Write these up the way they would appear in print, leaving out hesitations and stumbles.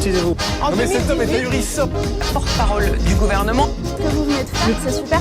Taisez-vous. En Non mais cet homme est 2018, ahurissant. Porte-parole du gouvernement. ce que vous venez de faire, c'est super.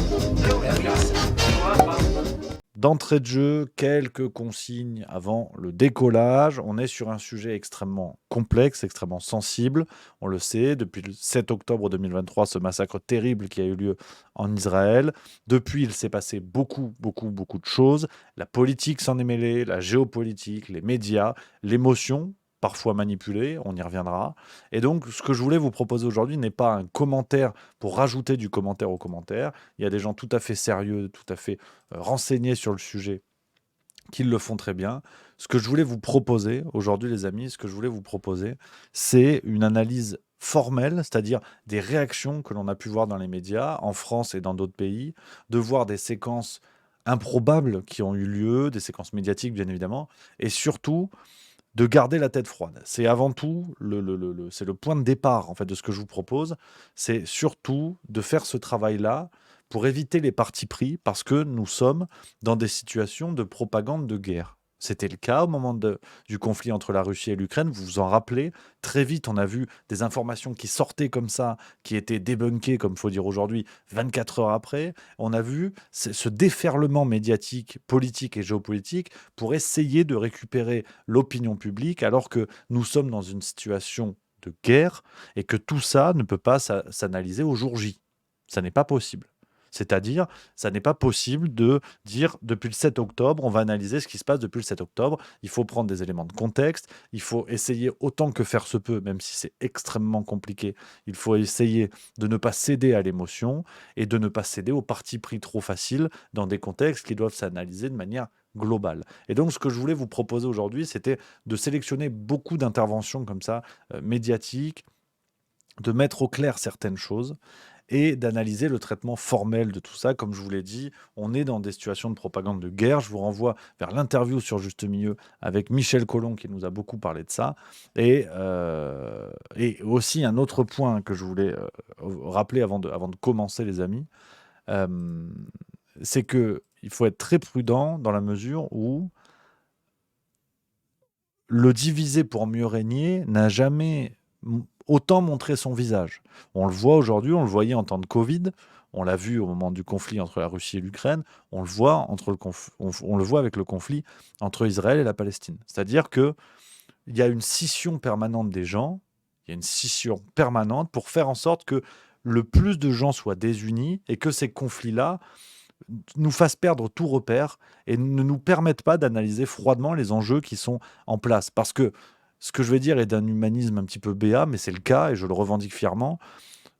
D'entrée de jeu, quelques consignes avant le décollage. On est sur un sujet extrêmement complexe, extrêmement sensible. On le sait, depuis le 7 octobre 2023, ce massacre terrible qui a eu lieu en Israël. Depuis, il s'est passé beaucoup de choses. La politique s'en est mêlée, la géopolitique, les médias, l'émotion, parfois manipulée, on y reviendra. Et donc, ce que je voulais vous proposer aujourd'hui n'est pas un commentaire pour rajouter du commentaire au commentaire. Il y a des gens tout à fait sérieux, tout à fait renseignés sur le sujet qui le font très bien. Ce que je voulais vous proposer aujourd'hui, les amis, ce que je voulais vous proposer, c'est une analyse formelle, c'est-à-dire des réactions que l'on a pu voir dans les médias, en France et dans d'autres pays, de voir des séquences improbables qui ont eu lieu, des séquences médiatiques bien évidemment, et surtout de garder la tête froide. C'est avant tout c'est le point de départ en fait de ce que je vous propose. C'est surtout de faire ce travail-là pour éviter les partis pris parce que nous sommes dans des situations de propagande de guerre. C'était le cas au moment du conflit entre la Russie et l'Ukraine. Vous vous en rappelez, très vite, on a vu des informations qui sortaient comme ça, qui étaient débunkées, comme il faut dire aujourd'hui, 24 heures après. On a vu ce déferlement médiatique, politique et géopolitique pour essayer de récupérer l'opinion publique alors que nous sommes dans une situation de guerre et que tout ça ne peut pas s'analyser au jour J. Ça n'est pas possible. C'est-à-dire, ça n'est pas possible de dire depuis le 7 octobre, on va analyser ce qui se passe depuis le 7 octobre. Il faut prendre des éléments de contexte. Il faut essayer autant que faire se peut, même si c'est extrêmement compliqué, il faut essayer de ne pas céder à l'émotion et de ne pas céder au parti pris trop facile dans des contextes qui doivent s'analyser de manière globale. Et donc, ce que je voulais vous proposer aujourd'hui, c'était de sélectionner beaucoup d'interventions comme ça, médiatiques, de mettre au clair certaines choses et d'analyser le traitement formel de tout ça. Comme je vous l'ai dit, on est dans des situations de propagande de guerre. Je vous renvoie vers l'interview sur Juste Milieu avec Michel Collomb qui nous a beaucoup parlé de ça. Et aussi un autre point que je voulais rappeler avant de commencer, les amis, c'est que il faut être très prudent dans la mesure où le diviser pour mieux régner n'a jamais autant montré son visage. On le voit aujourd'hui, on le voyait en temps de Covid, on l'a vu au moment du conflit entre la Russie et l'Ukraine, on le voit, on le voit avec le conflit entre Israël et la Palestine. C'est-à-dire qu'il y a une scission permanente des gens, il y a une scission permanente pour faire en sorte que le plus de gens soient désunis et que ces conflits-là nous fassent perdre tout repère et ne nous permettent pas d'analyser froidement les enjeux qui sont en place. Parce que ce que je vais dire est d'un humanisme un petit peu béat, mais c'est le cas et je le revendique fièrement.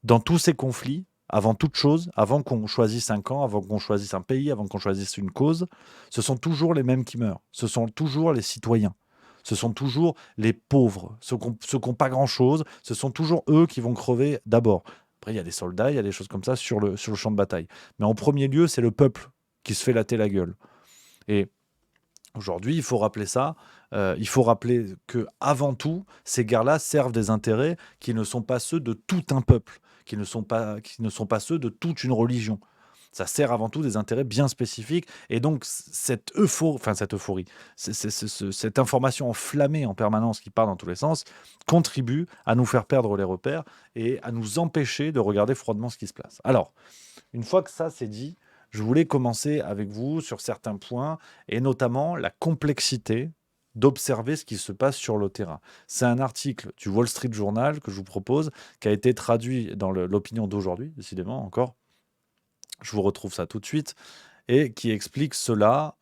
Dans tous ces conflits, avant toute chose, avant qu'on choisisse un camp, avant qu'on choisisse un pays, avant qu'on choisisse une cause, ce sont toujours les mêmes qui meurent. Ce sont toujours les citoyens. Ce sont toujours les pauvres, ceux qui n'ont pas grand-chose. Ce sont toujours eux qui vont crever d'abord. Après, il y a des soldats, il y a des choses comme ça sur le champ de bataille. Mais en premier lieu, c'est le peuple qui se fait latter la gueule. Et aujourd'hui, il faut rappeler ça. Il faut rappeler que avant tout, ces guerres-là servent des intérêts qui ne sont pas ceux de tout un peuple, qui ne sont pas ceux de toute une religion. Ça sert avant tout des intérêts bien spécifiques. Et donc, cette euphorie, cette information enflammée en permanence qui part dans tous les sens, contribue à nous faire perdre les repères et à nous empêcher de regarder froidement ce qui se passe. Alors, une fois que ça c'est dit, je voulais commencer avec vous sur certains points, et notamment la complexité d'observer ce qui se passe sur le terrain. C'est un article du Wall Street Journal que je vous propose, qui a été traduit dans l'opinion d'aujourd'hui, décidément encore. Je vous retrouve ça tout de suite, et qui explique cela,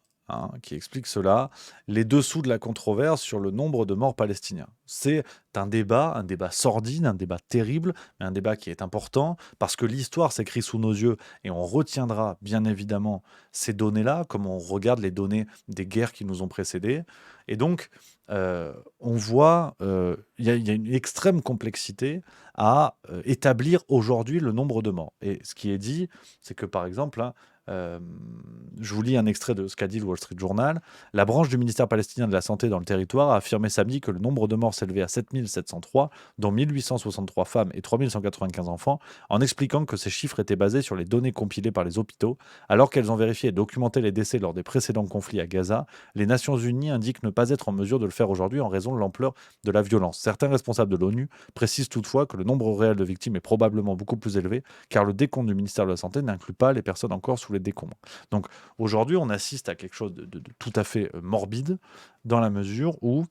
les dessous de la controverse sur le nombre de morts palestiniens. C'est un débat sordide, un débat terrible, mais un débat qui est important, parce que l'histoire s'écrit sous nos yeux, et on retiendra bien évidemment ces données-là, comme on regarde les données des guerres qui nous ont précédés. Et donc, on voit, il y a une extrême complexité à établir aujourd'hui le nombre de morts. Et ce qui est dit, c'est que par exemple, Je vous lis un extrait de ce qu'a dit le Wall Street Journal. La branche du ministère palestinien de la Santé dans le territoire a affirmé samedi que le nombre de morts s'élevait à 7 703, dont 1 863 femmes et 3 195 enfants, en expliquant que ces chiffres étaient basés sur les données compilées par les hôpitaux. Alors qu'elles ont vérifié et documenté les décès lors des précédents conflits à Gaza, les Nations Unies indiquent ne pas être en mesure de le faire aujourd'hui en raison de l'ampleur de la violence. Certains responsables de l'ONU précisent toutefois que le nombre réel de victimes est probablement beaucoup plus élevé, car le décompte du ministère de la Santé n'inclut pas les personnes encore sous les décombres. Donc aujourd'hui, on assiste à quelque chose de tout à fait morbide, dans la mesure où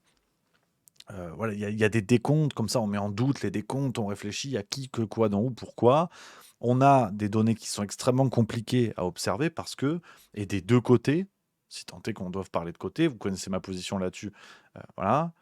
voilà, il y a des décomptes, comme ça on met en doute les décomptes, on réfléchit à qui, que, quoi, dans où, pourquoi. On a des données qui sont extrêmement compliquées à observer parce que, et des deux côtés, si tant est qu'on doive parler de côté, vous connaissez ma position là-dessus, voilà.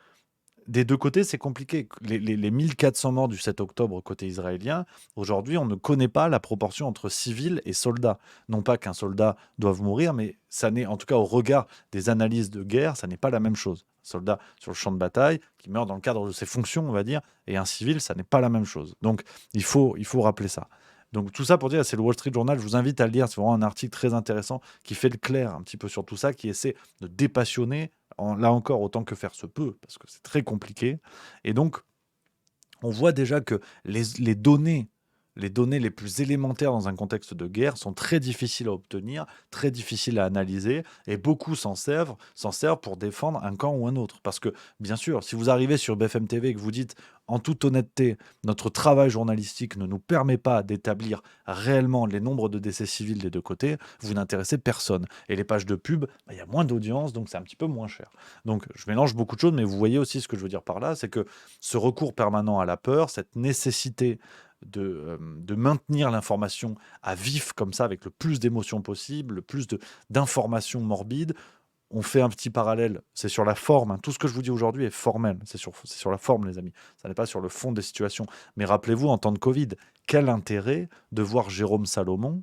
Des deux côtés, c'est compliqué. Les 1400 morts du 7 octobre côté israélien, aujourd'hui, on ne connaît pas la proportion entre civils et soldats. Non pas qu'un soldat doive mourir, mais ça n'est, en tout cas au regard des analyses de guerre, ça n'est pas la même chose. Un soldat sur le champ de bataille, qui meurt dans le cadre de ses fonctions, on va dire, et un civil, ça n'est pas la même chose. Donc, il faut rappeler ça. Donc tout ça pour dire, c'est le Wall Street Journal, je vous invite à le lire, c'est vraiment un article très intéressant qui fait le clair un petit peu sur tout ça, qui essaie de dépassionner, là encore autant que faire se peut, parce que c'est très compliqué. Et donc, on voit déjà que les données les plus élémentaires dans un contexte de guerre sont très difficiles à obtenir, très difficiles à analyser, et beaucoup s'en servent pour défendre un camp ou un autre. Parce que, bien sûr, si vous arrivez sur BFM TV et que vous dites, en toute honnêteté, notre travail journalistique ne nous permet pas d'établir réellement les nombres de décès civils des deux côtés, vous n'intéressez personne. Et les pages de pub, il y a moins d'audience, donc c'est un petit peu moins cher. Donc je mélange beaucoup de choses, mais vous voyez aussi ce que je veux dire par là, c'est que ce recours permanent à la peur, cette nécessité de maintenir l'information à vif comme ça, avec le plus d'émotions possible, le plus d'informations morbides. On fait un petit parallèle, c'est sur la forme, hein. Tout ce que je vous dis aujourd'hui est formel, c'est sur la forme les amis, ça n'est pas sur le fond des situations. Mais rappelez-vous, en temps de Covid, quel intérêt de voir Jérôme Salomon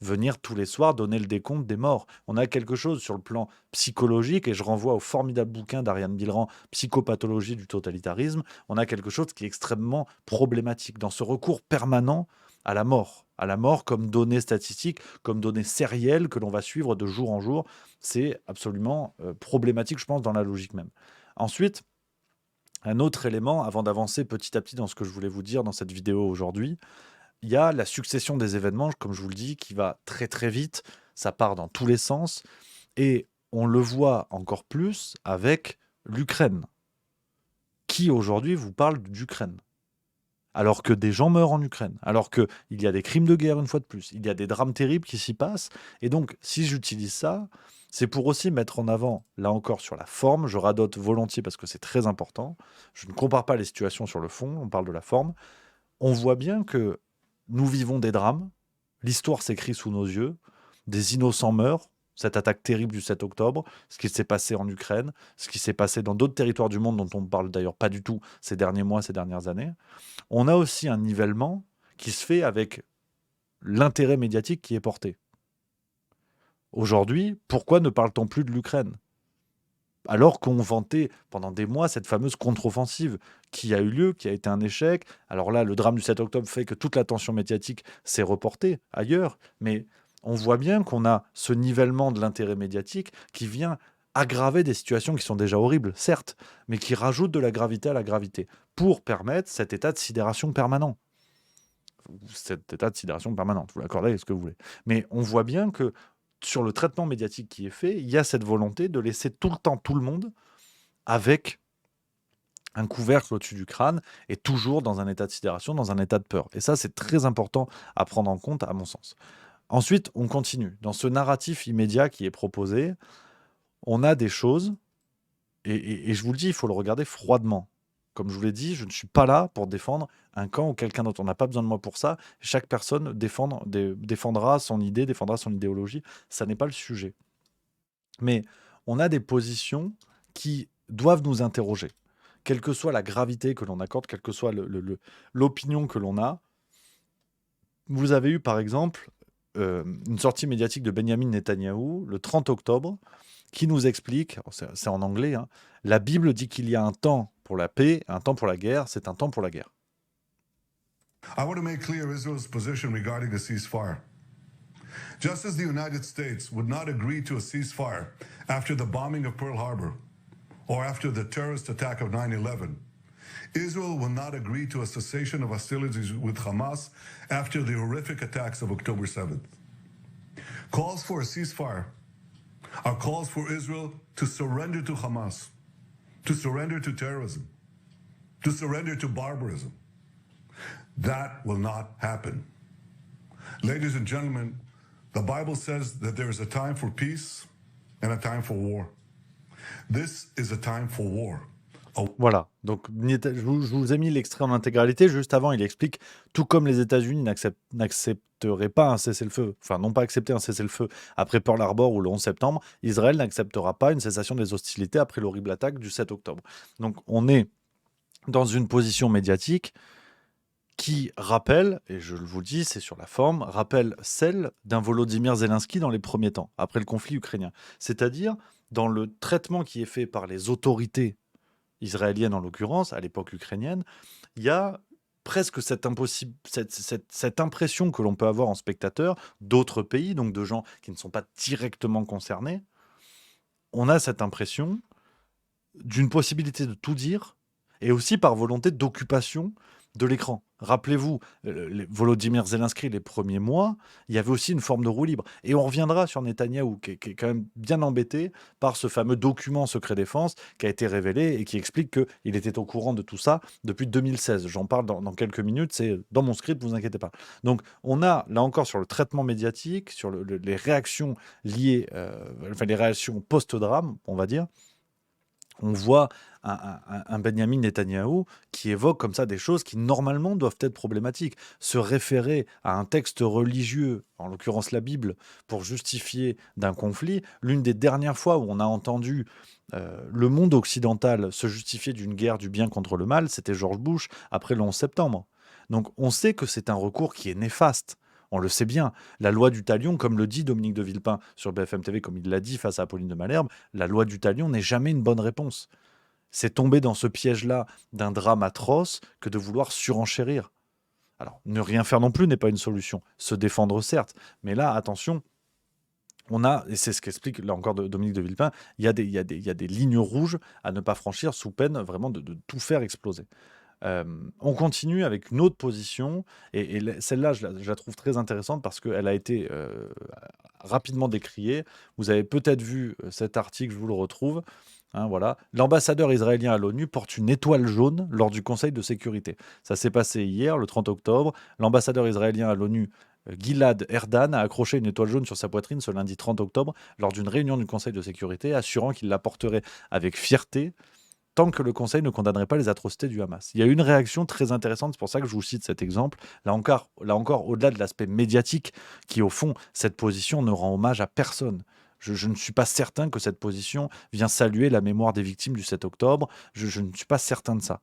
venir tous les soirs donner le décompte des morts. On a quelque chose sur le plan psychologique, et je renvoie au formidable bouquin d'Ariane Bilran, Psychopathologie du totalitarisme, on a quelque chose qui est extrêmement problématique dans ce recours permanent à la mort comme donnée statistique, comme donnée sérielle que l'on va suivre de jour en jour. C'est absolument problématique, je pense, dans la logique même. Ensuite, un autre élément, avant d'avancer petit à petit dans ce que je voulais vous dire dans cette vidéo aujourd'hui, il y a la succession des événements, comme je vous le dis, qui va très très vite, ça part dans tous les sens, et on le voit encore plus avec l'Ukraine. Qui aujourd'hui vous parle d'Ukraine? Alors que des gens meurent en Ukraine, alors qu'il y a des crimes de guerre une fois de plus, il y a des drames terribles qui s'y passent, et donc si j'utilise ça, c'est pour aussi mettre en avant, là encore sur la forme, je radote volontiers parce que c'est très important, je ne compare pas les situations sur le fond, on parle de la forme, on voit bien que nous vivons des drames, l'histoire s'écrit sous nos yeux, des innocents meurent, cette attaque terrible du 7 octobre, ce qui s'est passé en Ukraine, ce qui s'est passé dans d'autres territoires du monde dont on ne parle d'ailleurs pas du tout ces derniers mois, ces dernières années. On a aussi un nivellement qui se fait avec l'intérêt médiatique qui est porté. Aujourd'hui, pourquoi ne parle-t-on plus de l'Ukraine ? Alors qu'on vantait pendant des mois cette fameuse contre-offensive qui a eu lieu, qui a été un échec. Alors là, le drame du 7 octobre fait que toute l'attention médiatique s'est reportée ailleurs, mais on voit bien qu'on a ce nivellement de l'intérêt médiatique qui vient aggraver des situations qui sont déjà horribles, certes, mais qui rajoutent de la gravité à la gravité, pour permettre cet état de sidération permanent. Cet état de sidération permanente, vous l'accordez avec ce que vous voulez. Mais on voit bien que sur le traitement médiatique qui est fait, il y a cette volonté de laisser tout le temps tout le monde avec un couvercle au-dessus du crâne et toujours dans un état de sidération, dans un état de peur. Et ça, c'est très important à prendre en compte, à mon sens. Ensuite, on continue. Dans ce narratif immédiat qui est proposé, on a des choses, et je vous le dis, il faut le regarder froidement. Comme je vous l'ai dit, je ne suis pas là pour défendre un camp ou quelqu'un d'autre. On n'a pas besoin de moi pour ça. Chaque personne défendra son idée, défendra son idéologie. Ça n'est pas le sujet. Mais on a des positions qui doivent nous interroger. Quelle que soit la gravité que l'on accorde, quelle que soit l'opinion que l'on a. Vous avez eu, par exemple, une sortie médiatique de Benjamin Netanyahou le 30 octobre qui nous explique, c'est en anglais, hein, la Bible dit qu'il y a un temps pour la paix, un temps pour la guerre, c'est un temps pour la guerre. I want to make clear Israel's position regarding the ceasefire. Just as the United States would not agree to a ceasefire after the bombing of Pearl Harbor or after the terrorist attack of 9/11, Israel will not agree to a cessation of hostilities with Hamas after the horrific attacks of October 7th. Calls for a ceasefire are calls for Israel to surrender to Hamas, to surrender to terrorism, to surrender to barbarism. That will not happen. Ladies and gentlemen, the Bible says that there is a time for peace and a time for war. This is a time for war. Voilà, donc je vous ai mis l'extrait en intégralité. Juste avant, il explique, tout comme les États-Unis n'accepteraient pas un cessez-le-feu, enfin n'ont pas accepté un cessez-le-feu après Pearl Harbor ou le 11 septembre, Israël n'acceptera pas une cessation des hostilités après l'horrible attaque du 7 octobre. Donc on est dans une position médiatique qui rappelle, et je vous le dis, c'est sur la forme, rappelle celle d'un Volodymyr Zelensky dans les premiers temps, après le conflit ukrainien. C'est-à-dire, dans le traitement qui est fait par les autorités israélienne en l'occurrence, à l'époque ukrainienne, il y a presque cette impression que l'on peut avoir en spectateur d'autres pays, donc de gens qui ne sont pas directement concernés. On a cette impression d'une possibilité de tout dire, et aussi par volonté d'occupation de l'écran. Rappelez-vous, Volodymyr Zelensky, les premiers mois, il y avait aussi une forme de roue libre. Et on reviendra sur Netanyahou, qui est quand même bien embêté par ce fameux document secret défense qui a été révélé et qui explique qu'il était au courant de tout ça depuis 2016. J'en parle dans quelques minutes, c'est dans mon script, vous inquiétez pas. Donc on a, là encore, sur le traitement médiatique, sur les réactions liées, les réactions post-drame, on va dire, on voit un Benjamin Netanyahou qui évoque comme ça des choses qui normalement doivent être problématiques. Se référer à un texte religieux, en l'occurrence la Bible, pour justifier d'un conflit, l'une des dernières fois où on a entendu le monde occidental se justifier d'une guerre du bien contre le mal, c'était George Bush après le 11 septembre. Donc on sait que c'est un recours qui est néfaste. On le sait bien. La loi du talion, comme le dit Dominique de Villepin sur BFM TV, comme il l'a dit face à Apolline de Malherbe, la loi du talion n'est jamais une bonne réponse. C'est tomber dans ce piège-là d'un drame atroce que de vouloir surenchérir. Alors, ne rien faire non plus n'est pas une solution. Se défendre, certes. Mais là, attention, on a, et c'est ce qu'explique là encore Dominique de Villepin, il y a des lignes rouges à ne pas franchir sous peine vraiment de tout faire exploser. On continue avec une autre position, et celle-là, je la trouve très intéressante parce qu'elle a été rapidement décriée. Vous avez peut-être vu cet article, je vous le retrouve. Hein, voilà. L'ambassadeur israélien à l'ONU porte une étoile jaune lors du Conseil de sécurité. Ça s'est passé hier, le 30 octobre. L'ambassadeur israélien à l'ONU, Gilad Erdan, a accroché une étoile jaune sur sa poitrine ce lundi 30 octobre lors d'une réunion du Conseil de sécurité, assurant qu'il la porterait avec fierté tant que le Conseil ne condamnerait pas les atrocités du Hamas. Il y a eu une réaction très intéressante, c'est pour ça que je vous cite cet exemple. Là encore, au-delà de l'aspect médiatique, qui au fond, cette position ne rend hommage à personne. Je ne suis pas certain que cette position vient saluer la mémoire des victimes du 7 octobre. Je ne suis pas certain de ça.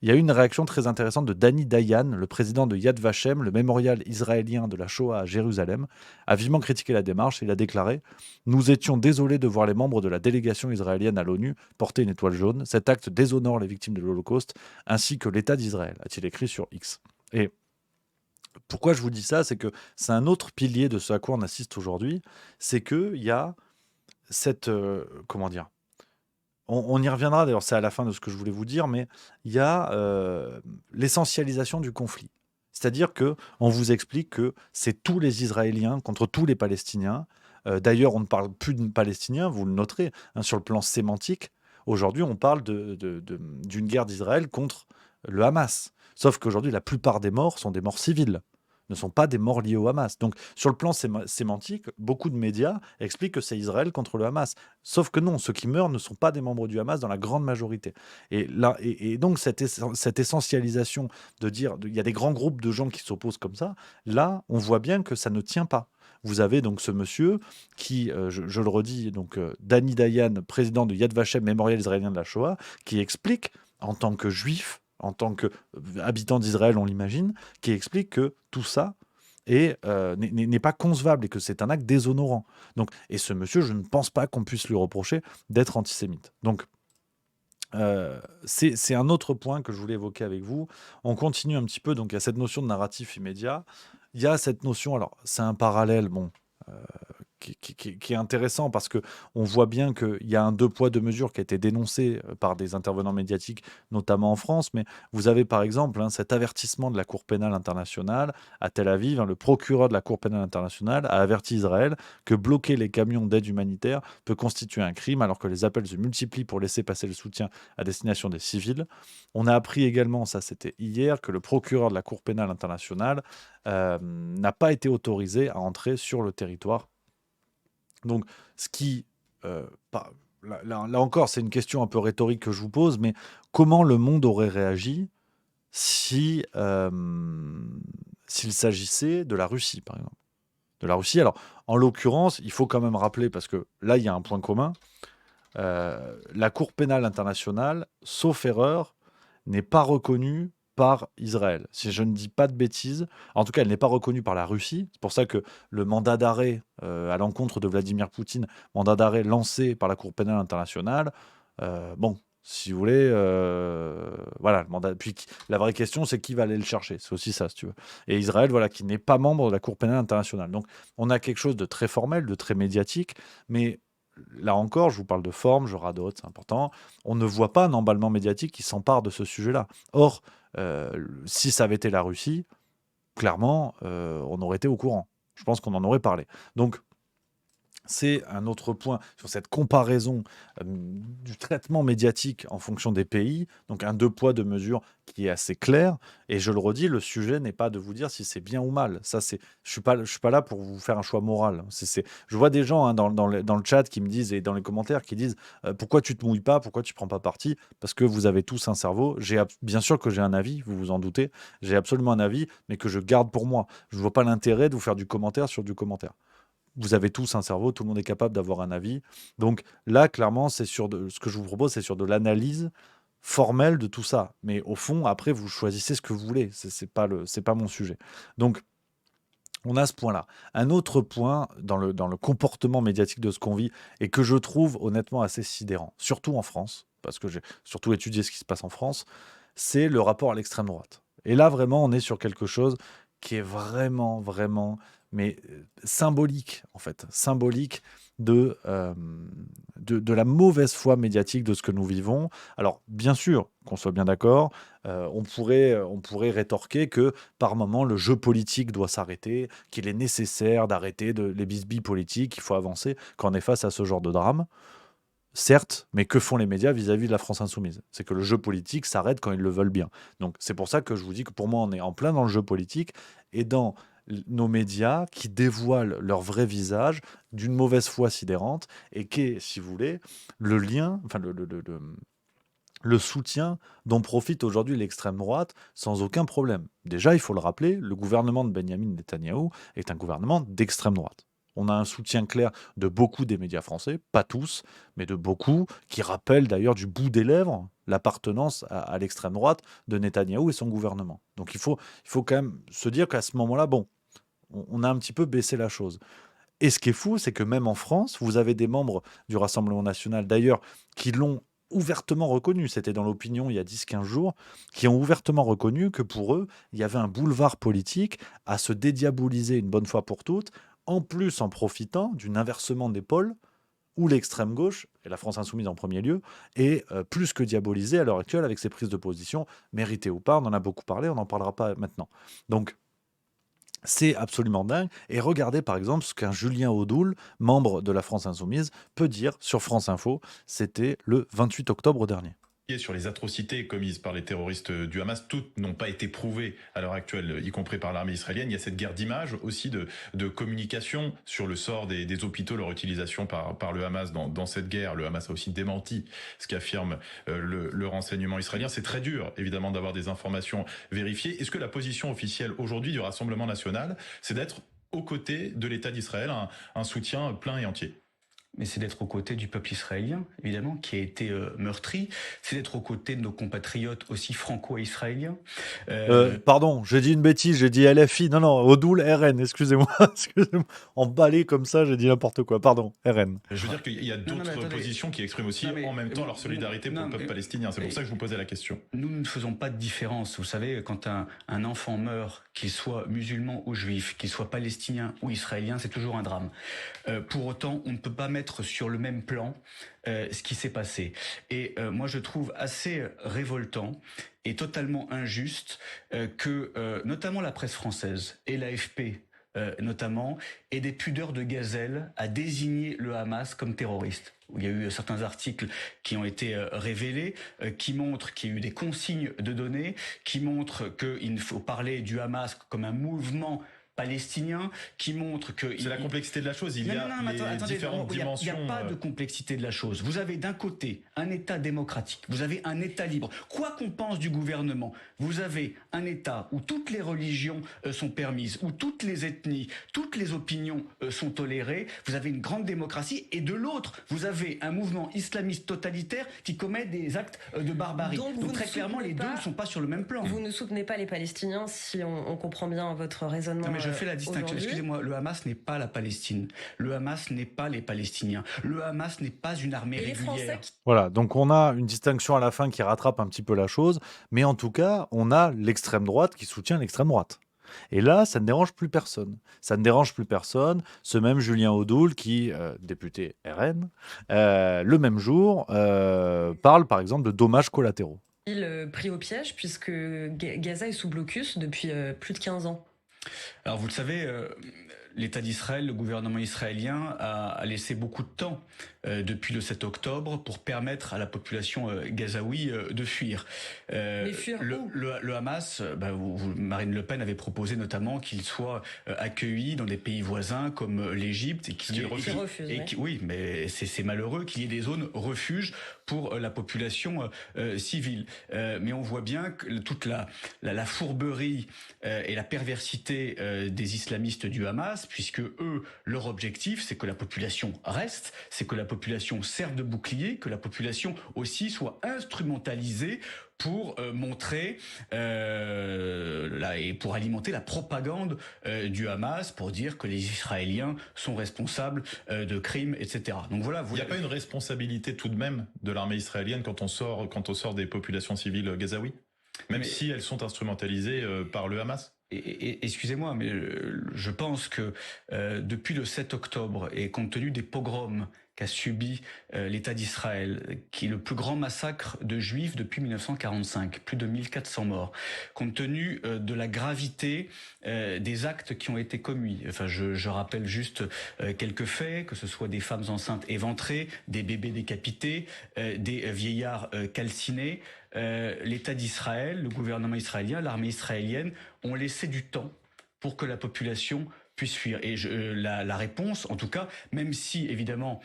Il y a eu une réaction très intéressante de Danny Dayan, le président de Yad Vashem, le mémorial israélien de la Shoah à Jérusalem, a vivement critiqué la démarche. Il a déclaré « Nous étions désolés de voir les membres de la délégation israélienne à l'ONU porter une étoile jaune. Cet acte déshonore les victimes de l'Holocauste ainsi que l'État d'Israël », a-t-il écrit sur X. Et pourquoi je vous dis ça, c'est que c'est un autre pilier de ce à quoi on assiste aujourd'hui, c'est qu'il y a cette... comment dire ? On y reviendra, d'ailleurs c'est à la fin de ce que je voulais vous dire, mais il y a l'essentialisation du conflit. C'est-à-dire qu'on vous explique que c'est tous les Israéliens contre tous les Palestiniens. D'ailleurs, on ne parle plus de Palestiniens, vous le noterez, hein, sur le plan sémantique. Aujourd'hui, on parle d'une guerre d'Israël contre le Hamas. Sauf qu'aujourd'hui, la plupart des morts sont des morts civiles, ne sont pas des morts liés au Hamas. Donc, sur le plan sémantique, beaucoup de médias expliquent que c'est Israël contre le Hamas. Sauf que non, ceux qui meurent ne sont pas des membres du Hamas dans la grande majorité. Et donc, cette essentialisation de dire il y a des grands groupes de gens qui s'opposent comme ça, là, on voit bien que ça ne tient pas. Vous avez donc ce monsieur qui, je le redis, donc Danny Dayan, président de Yad Vashem, mémorial israélien de la Shoah, qui explique, en tant que juif, en tant qu'habitant d'Israël, on l'imagine, qui explique que tout ça n'est pas concevable et que c'est un acte déshonorant. Donc, et ce monsieur, je ne pense pas qu'on puisse lui reprocher d'être antisémite. Donc, c'est un autre point que je voulais évoquer avec vous. On continue un petit peu, donc il y a cette notion de narratif immédiat. Il y a cette notion, alors c'est un parallèle, bon, qui est intéressant parce que on voit bien qu'il y a un deux poids, deux mesures qui a été dénoncé par des intervenants médiatiques, notamment en France. Mais vous avez par exemple cet avertissement de la Cour pénale internationale à Tel Aviv. Le procureur de la Cour pénale internationale a averti Israël que bloquer les camions d'aide humanitaire peut constituer un crime alors que les appels se multiplient pour laisser passer le soutien à destination des civils. On a appris également, ça c'était hier, que le procureur de la Cour pénale internationale n'a pas été autorisé à entrer sur le territoire. Donc, ce qui, là encore, c'est une question un peu rhétorique que je vous pose, mais comment le monde aurait réagi si s'il s'agissait de la Russie, par exemple? De la Russie. Alors, en l'occurrence, il faut quand même rappeler, parce que là, il y a un point commun, la Cour pénale internationale, sauf erreur, n'est pas reconnue par Israël. Si je ne dis pas de bêtises, en tout cas, elle n'est pas reconnue par la Russie. C'est pour ça que le mandat d'arrêt à l'encontre de Vladimir Poutine, mandat d'arrêt lancé par la Cour pénale internationale, bon, si vous voulez, voilà, le mandat. Puis la vraie question, c'est qui va aller le chercher. C'est aussi ça, si tu veux. Et Israël, voilà, qui n'est pas membre de la Cour pénale internationale. Donc, on a quelque chose de très formel, de très médiatique, mais là encore, je vous parle de forme, je radote, c'est important. On ne voit pas un emballement médiatique qui s'empare de ce sujet-là. Or, si ça avait été la Russie, clairement, on aurait été au courant. Je pense qu'on en aurait parlé. Donc, c'est un autre point sur cette comparaison du traitement médiatique en fonction des pays. Donc, un deux poids, deux mesures qui est assez clair. Et je le redis, le sujet n'est pas de vous dire si c'est bien ou mal. Ça, c'est, je suis pas là pour vous faire un choix moral. Je vois des gens dans le chat qui me disent et dans les commentaires qui disent pourquoi tu te mouilles pas, pourquoi tu prends pas parti, parce que vous avez tous un cerveau. Bien sûr que j'ai un avis, vous vous en doutez. J'ai absolument un avis, mais que je garde pour moi. Je ne vois pas l'intérêt de vous faire du commentaire sur du commentaire. Vous avez tous un cerveau, tout le monde est capable d'avoir un avis. Donc là, clairement, ce que je vous propose, c'est sur de l'analyse formelle de tout ça. Mais au fond, après, vous choisissez ce que vous voulez. C'est pas mon sujet. Donc, on a ce point-là. Un autre point dans le comportement médiatique de ce qu'on vit et que je trouve honnêtement assez sidérant, surtout en France, parce que j'ai surtout étudié ce qui se passe en France, c'est le rapport à l'extrême droite. Et là, vraiment, on est sur quelque chose qui est vraiment, vraiment, mais symbolique, en fait, symbolique de la mauvaise foi médiatique de ce que nous vivons. Alors, bien sûr, qu'on soit bien d'accord, on pourrait rétorquer que par moment, le jeu politique doit s'arrêter, qu'il est nécessaire d'arrêter les bisbilles politiques, qu'il faut avancer quand on est face à ce genre de drame. Certes, mais que font les médias vis-à-vis de la France insoumise? C'est que le jeu politique s'arrête quand ils le veulent bien. Donc c'est pour ça que je vous dis que pour moi, on est en plein dans le jeu politique et dans nos médias qui dévoilent leur vrai visage d'une mauvaise foi sidérante et qui est, si vous voulez, le lien, enfin le soutien dont profite aujourd'hui l'extrême droite sans aucun problème. Déjà, il faut le rappeler, le gouvernement de Benyamin Netanyahou est un gouvernement d'extrême droite. On a un soutien clair de beaucoup des médias français, pas tous, mais de beaucoup, qui rappellent d'ailleurs du bout des lèvres l'appartenance à l'extrême droite de Netanyahou et son gouvernement. Donc il faut quand même se dire qu'à ce moment-là, bon, on a un petit peu baissé la chose. Et ce qui est fou, c'est que même en France, vous avez des membres du Rassemblement national, d'ailleurs, qui l'ont ouvertement reconnu, c'était dans l'opinion il y a 10-15 jours, qui ont ouvertement reconnu que pour eux, il y avait un boulevard politique à se dédiaboliser une bonne fois pour toutes, en plus en profitant d'un inversement des pôles où l'extrême gauche, et la France insoumise en premier lieu, est plus que diabolisée à l'heure actuelle avec ses prises de position, méritées ou pas, on en a beaucoup parlé, on n'en parlera pas maintenant. Donc, c'est absolument dingue. Et regardez par exemple ce qu'un Julien Audoul, membre de la France insoumise, peut dire sur France Info. C'était le 28 octobre dernier. Sur les atrocités commises par les terroristes du Hamas, toutes n'ont pas été prouvées à l'heure actuelle, y compris par l'armée israélienne. Il y a cette guerre d'image aussi de communication sur le sort des hôpitaux, leur utilisation par le Hamas dans cette guerre. Le Hamas a aussi démenti ce qu'affirme le renseignement israélien. C'est très dur, évidemment, d'avoir des informations vérifiées. Est-ce que la position officielle aujourd'hui du Rassemblement national, c'est d'être aux côtés de l'État d'Israël, un soutien plein et entier ? mais c'est d'être aux côtés du peuple israélien, évidemment, qui a été meurtri. C'est d'être aux côtés de nos compatriotes aussi franco-israéliens. Pardon, j'ai dit une bêtise, j'ai dit LFI. Non, non, Odoul, RN, excusez-moi. Excusez-moi. Emballé comme ça, j'ai dit n'importe quoi. Pardon, RN. Je veux dire qu'il y a mais d'autres attendez. positions qui expriment aussi Non, mais- en même temps leur solidarité pour non, le peuple mais- palestinien. C'est pour ça que je vous posais la question. Nous ne faisons pas de différence. Vous savez, quand un enfant meurt, qu'il soit musulman ou juif, qu'il soit palestinien ou israélien, c'est toujours un drame. Pour autant, on ne peut pas mettre sur le même plan ce qui s'est passé. Et moi, je trouve assez révoltant et totalement injuste que notamment la presse française et l'AFP notamment, aient des pudeurs de gazelle à désigner le Hamas comme terroriste. Il y a eu certains articles qui ont été révélés, qui montrent qu'il y a eu des consignes de données, qui montrent qu'il faut parler du Hamas comme un mouvement palestinien, qui montre que... C'est la complexité de la chose. Il y a mais les attendez, différentes il n'y dimensions. a pas de complexité de la chose. Vous avez d'un côté un État démocratique, vous avez un État libre. Quoi qu'on pense du gouvernement, vous avez un État où toutes les religions sont permises, où toutes les ethnies, toutes les opinions sont tolérées. Vous avez une grande démocratie. Et de l'autre, vous avez un mouvement islamiste totalitaire qui commet des actes de barbarie. Donc, vous Donc ne très clairement, soutenez les deux pas- ne sont pas sur le même plan. Vous ne soutenez pas les Palestiniens, si on comprend bien votre raisonnement. Non mais je fais la distinction. aujourd'hui. Excusez-moi, le Hamas n'est pas la Palestine. Le Hamas n'est pas les Palestiniens. Le Hamas n'est pas une armée Et les régulière. Français qui Voilà, donc on a une distinction à la fin qui rattrape un petit peu la chose, mais en tout cas, on a l'extrême droite qui soutient l'extrême droite. Et là, ça ne dérange plus personne. Ça ne dérange plus personne. Ce même Julien Audoul, qui, député RN, le même jour, parle par exemple de dommages collatéraux. pris au piège, puisque Gaza est sous blocus depuis plus de 15 ans. Alors vous le savez, l'État d'Israël, le gouvernement israélien a laissé beaucoup de temps depuis le 7 octobre pour permettre à la population gazaoui de fuir. Mais fuir où le Hamas, Marine Le Pen avait proposé notamment qu'il soit accueilli dans des pays voisins comme l'Égypte et qu'il refuse. Qui refuse, ouais. Oui, mais c'est malheureux qu'il y ait des zones refuges pour la population civile. Mais on voit bien que toute la fourberie et la perversité des islamistes du Hamas, puisque eux, leur objectif, c'est que la population reste, c'est que la population serve de bouclier, que la population aussi soit instrumentalisée pour montrer et pour alimenter la propagande du Hamas, pour dire que les Israéliens sont responsables de crimes, etc. Donc voilà. Il n'y a pas une responsabilité tout de même de l'armée israélienne quand on sort des populations civiles gazaouis, même si elles sont instrumentalisées par le Hamas. Excusez-moi, mais je pense que depuis le 7 octobre et compte tenu des pogroms qu'a subi l'État d'Israël, qui est le plus grand massacre de juifs depuis 1945, plus de 1400 morts, compte tenu de la gravité des actes qui ont été commis. Enfin, je rappelle juste quelques faits, que ce soit des femmes enceintes éventrées, des bébés décapités, des vieillards calcinés. L'État d'Israël, le gouvernement israélien, l'armée israélienne ont laissé du temps pour que la population puisse fuir. Et la réponse, en tout cas, même si, évidemment,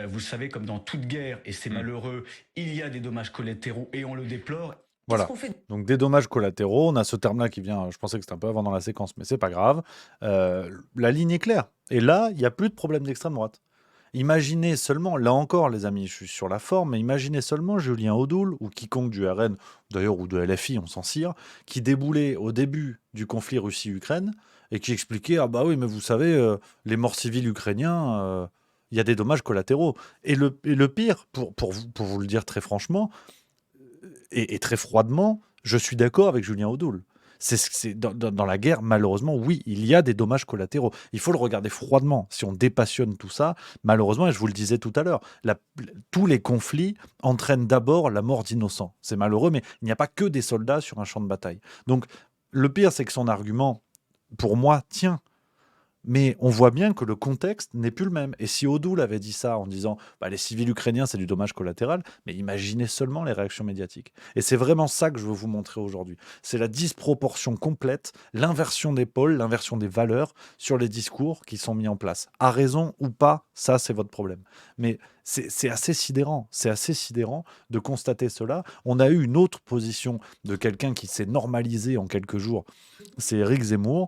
vous savez, comme dans toute guerre, et c'est malheureux, il y a des dommages collatéraux et on le déplore. Voilà. Qu'est-ce qu'on fait Donc des dommages collatéraux, on a ce terme-là qui vient, je pensais que c'était un peu avant dans la séquence, mais c'est pas grave. La ligne est claire. Et là, il n'y a plus de problème d'extrême droite. Imaginez seulement, là encore les amis, je suis sur la forme, mais imaginez seulement Julien Audoul, ou quiconque du RN, d'ailleurs, ou de LFI, on s'en cire, qui déboulait au début du conflit Russie-Ukraine, et qui expliquait, ah bah oui, mais vous savez, les morts civils ukrainiens, il y a des dommages collatéraux. Et le pire, pour vous le dire très franchement, et très froidement, je suis d'accord avec Julien Audoul. Dans la guerre, malheureusement, oui, il y a des dommages collatéraux. Il faut le regarder froidement. Si on dépassionne tout ça, malheureusement, et je vous le disais tout à l'heure, tous les conflits entraînent d'abord la mort d'innocents. C'est malheureux, mais il n'y a pas que des soldats sur un champ de bataille. Donc, le pire, c'est que son argument, pour moi, tient. Mais on voit bien que le contexte n'est plus le même. Et si Audoul avait dit ça en disant les civils ukrainiens, c'est du dommage collatéral, mais imaginez seulement les réactions médiatiques. Et c'est vraiment ça que je veux vous montrer aujourd'hui. C'est la disproportion complète, l'inversion des pôles, l'inversion des valeurs sur les discours qui sont mis en place. À raison ou pas, ça, c'est votre problème. Mais c'est assez sidérant. C'est assez sidérant de constater cela. On a eu une autre position de quelqu'un qui s'est normalisé en quelques jours. C'est Éric Zemmour.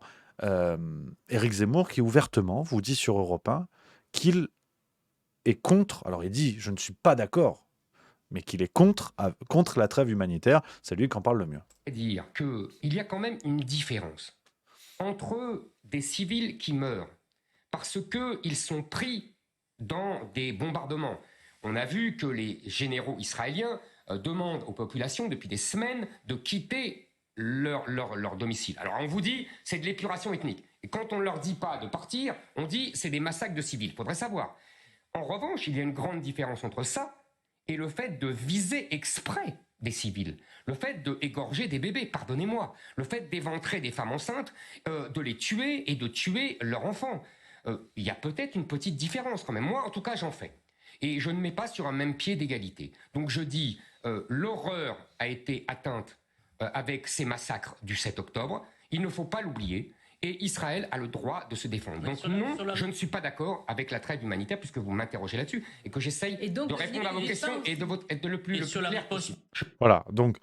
Éric Zemmour qui ouvertement vous dit sur Europe 1 qu'il est contre, alors il dit je ne suis pas d'accord, mais qu'il est contre la trêve humanitaire, c'est lui qui en parle le mieux. Dire qu'il y a quand même une différence entre des civils qui meurent parce qu'ils sont pris dans des bombardements. On a vu que les généraux israéliens demandent aux populations depuis des semaines de quitter leur domicile. Alors on vous dit c'est de l'épuration ethnique. Et quand on ne leur dit pas de partir, on dit c'est des massacres de civils. Il faudrait savoir. En revanche, il y a une grande différence entre ça et le fait de viser exprès des civils, le fait d'égorger des bébés, pardonnez-moi, le fait d'éventrer des femmes enceintes, de les tuer et de tuer leurs enfants. Il y a peut-être une petite différence quand même. Moi, en tout cas, j'en fais. Et je ne mets pas sur un même pied d'égalité. Donc je dis, l'horreur a été atteinte avec ces massacres du 7 octobre. Il ne faut pas l'oublier. Et Israël a le droit de se défendre. Donc non, je ne suis pas d'accord avec la trêve humanitaire, puisque vous m'interrogez là-dessus, et que j'essaye de répondre à vos questions et de le plus clair possible. Voilà, donc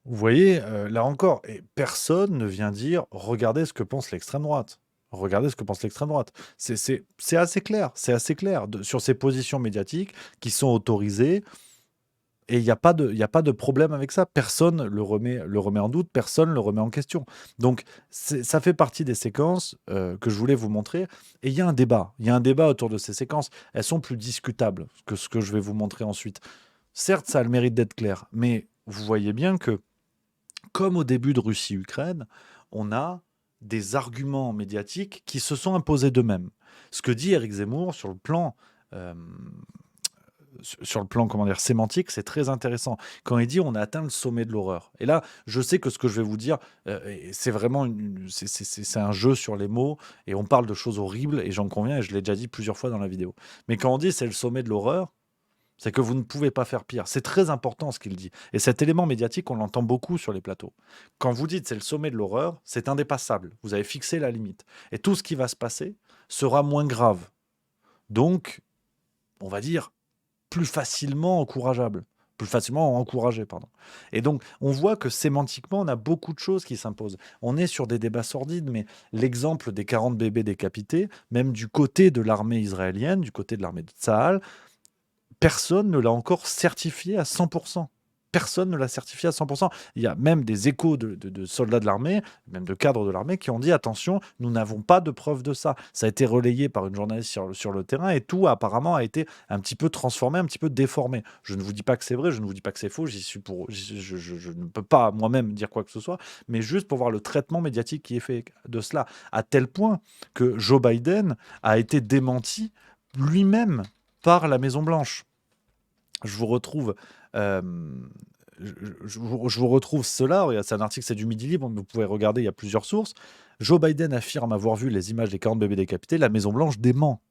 vous voyez, là encore, et personne ne vient dire « regardez ce que pense l'extrême droite ». Regardez ce que pense l'extrême droite. C'est assez clair, sur ces positions médiatiques qui sont autorisées. Et il n'y a pas de problème avec ça. Personne le remet en doute, personne le remet en question. Donc, ça fait partie des séquences que je voulais vous montrer. Et il y a un débat. Il y a un débat autour de ces séquences. Elles sont plus discutables que ce que je vais vous montrer ensuite. Certes, ça a le mérite d'être clair. Mais vous voyez bien que, comme au début de Russie-Ukraine, on a des arguments médiatiques qui se sont imposés d'eux-mêmes. Ce que dit Éric Zemmour sur le plan... comment dire, sémantique, c'est très intéressant. Quand il dit on a atteint le sommet de l'horreur. Et là, je sais que ce que je vais vous dire, c'est vraiment c'est un jeu sur les mots et on parle de choses horribles et j'en conviens et je l'ai déjà dit plusieurs fois dans la vidéo. Mais quand on dit c'est le sommet de l'horreur, c'est que vous ne pouvez pas faire pire. C'est très important ce qu'il dit. Et cet élément médiatique, on l'entend beaucoup sur les plateaux. Quand vous dites c'est le sommet de l'horreur, c'est indépassable. Vous avez fixé la limite. Et tout ce qui va se passer sera moins grave. Donc, on va dire plus facilement encouragé, pardon. Et donc, on voit que sémantiquement, on a beaucoup de choses qui s'imposent. On est sur des débats sordides, mais l'exemple des 40 bébés décapités, même du côté de l'armée israélienne, du côté de l'armée de Tsahal, personne ne l'a encore certifié à 100%. Personne ne l'a certifié à 100%. Il y a même des échos de soldats de l'armée, même de cadres de l'armée, qui ont dit attention, nous n'avons pas de preuve de ça. Ça a été relayé par une journaliste sur le terrain et tout apparemment a été un petit peu transformé, un petit peu déformé. Je ne vous dis pas que c'est vrai, je ne vous dis pas que c'est faux, je ne peux pas moi-même dire quoi que ce soit, mais juste pour voir le traitement médiatique qui est fait de cela, à tel point que Joe Biden a été démenti lui-même par la Maison-Blanche. Je vous retrouve cela, c'est un article, c'est du Midi Libre, vous pouvez regarder, il y a plusieurs sources. Joe Biden affirme avoir vu les images des 40 bébés décapités, la Maison-Blanche dément.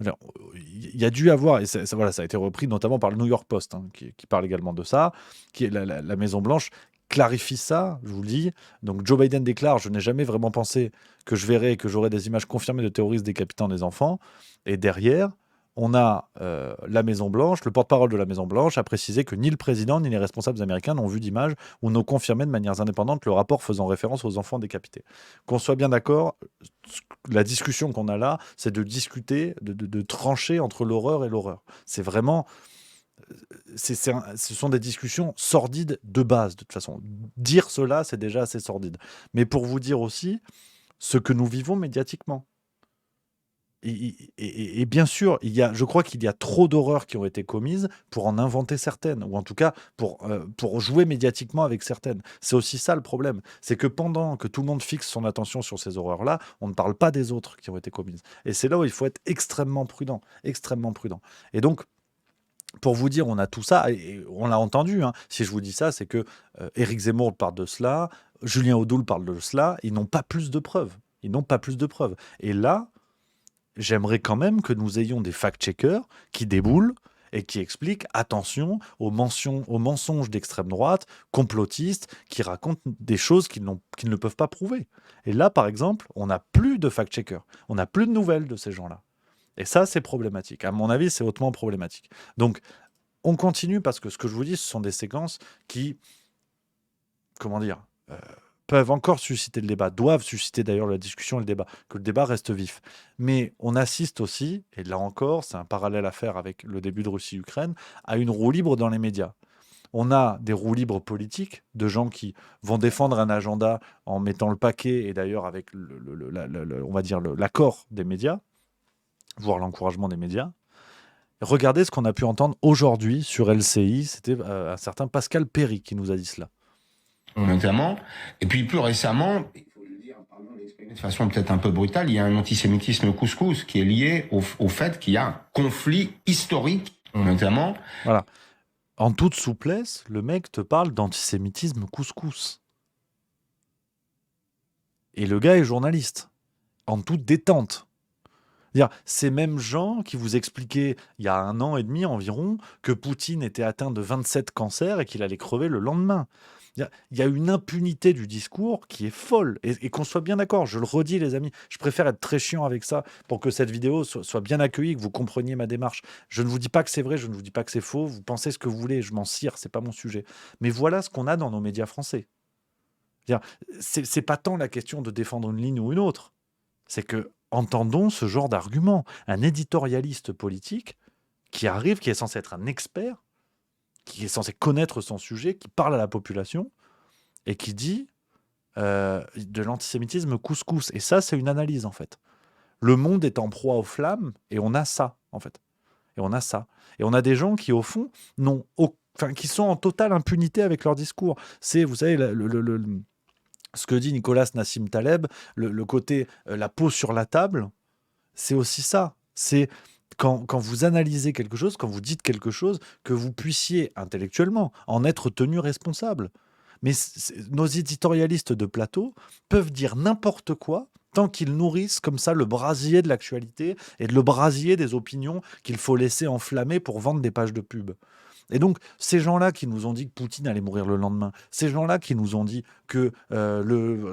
Alors, il y a dû avoir, et ça a été repris notamment par le New York Post, qui parle également de ça, qui est la Maison-Blanche clarifie ça, je vous le dis. Donc Joe Biden déclare « Je n'ai jamais vraiment pensé que je verrais et que j'aurais des images confirmées de terroristes décapitant des enfants ». Et derrière... on a la Maison-Blanche, le porte-parole de la Maison-Blanche a précisé que ni le président ni les responsables américains n'ont vu d'images ou n'ont confirmé de manière indépendante le rapport faisant référence aux enfants décapités. Qu'on soit bien d'accord, la discussion qu'on a là, c'est de discuter, de trancher entre l'horreur et l'horreur. C'est vraiment... ce sont des discussions sordides de base, de toute façon. Dire cela, c'est déjà assez sordide. Mais pour vous dire aussi ce que nous vivons médiatiquement. Et bien sûr, je crois qu'il y a trop d'horreurs qui ont été commises pour en inventer certaines, ou en tout cas pour jouer médiatiquement avec certaines. C'est aussi ça le problème. C'est que pendant que tout le monde fixe son attention sur ces horreurs-là, on ne parle pas des autres qui ont été commises. Et c'est là où il faut être extrêmement prudent, extrêmement prudent. Et donc, pour vous dire, on a tout ça, et on l'a entendu, si je vous dis ça, c'est que Éric Zemmour parle de cela, Julien Audoul parle de cela, ils n'ont pas plus de preuves. Et là, j'aimerais quand même que nous ayons des fact-checkers qui déboulent et qui expliquent attention aux mensonges d'extrême droite, complotistes, qui racontent des choses qu'ils ne peuvent pas prouver. Et là, par exemple, on n'a plus de fact-checkers, on n'a plus de nouvelles de ces gens-là. Et ça, c'est problématique. À mon avis, c'est hautement problématique. Donc, on continue parce que ce que je vous dis, ce sont des séquences qui, peuvent encore susciter le débat, doivent susciter d'ailleurs la discussion et le débat, que le débat reste vif. Mais on assiste aussi, et là encore, c'est un parallèle à faire avec le début de Russie-Ukraine, à une roue libre dans les médias. On a des roues libres politiques, de gens qui vont défendre un agenda en mettant le paquet, et d'ailleurs avec, on va dire, l'accord des médias, voire l'encouragement des médias. Regardez ce qu'on a pu entendre aujourd'hui sur LCI, c'était un certain Pascal Perry qui nous a dit cela. Notamment, et puis plus récemment, il faut le dire, pardon, l'exprimer de façon peut-être un peu brutale, il y a un antisémitisme couscous qui est lié au fait qu'il y a un conflit historique, notamment. Voilà. En toute souplesse, le mec te parle d'antisémitisme couscous. Et le gars est journaliste. En toute détente. C'est-à-dire, ces mêmes gens qui vous expliquaient, il y a 1 an et demi environ, que Poutine était atteint de 27 cancers et qu'il allait crever le lendemain. Il y a une impunité du discours qui est folle. Et qu'on soit bien d'accord, je le redis les amis, je préfère être très chiant avec ça pour que cette vidéo soit bien accueillie, que vous compreniez ma démarche. Je ne vous dis pas que c'est vrai, je ne vous dis pas que c'est faux, vous pensez ce que vous voulez, je m'en cire, c'est pas mon sujet. Mais voilà ce qu'on a dans nos médias français. C'est pas tant la question de défendre une ligne ou une autre, c'est que entendons ce genre d'argument. Un éditorialiste politique qui arrive, qui est censé être un expert, qui est censé connaître son sujet, qui parle à la population et qui dit de l'antisémitisme couscous. Et ça, c'est une analyse, en fait. Le monde est en proie aux flammes et on a ça, en fait. Et on a ça. Et on a des gens qui, au fond, qui sont en totale impunité avec leur discours. C'est, vous savez, ce que dit Nicolas Nassim Taleb, le côté la peau sur la table, c'est aussi ça. C'est quand vous analysez quelque chose, quand vous dites quelque chose, que vous puissiez intellectuellement en être tenu responsable. Mais nos éditorialistes de plateau peuvent dire n'importe quoi tant qu'ils nourrissent comme ça le brasier de l'actualité et le brasier des opinions qu'il faut laisser enflammer pour vendre des pages de pub. Et donc, ces gens-là qui nous ont dit que Poutine allait mourir le lendemain, ces gens-là qui nous ont dit que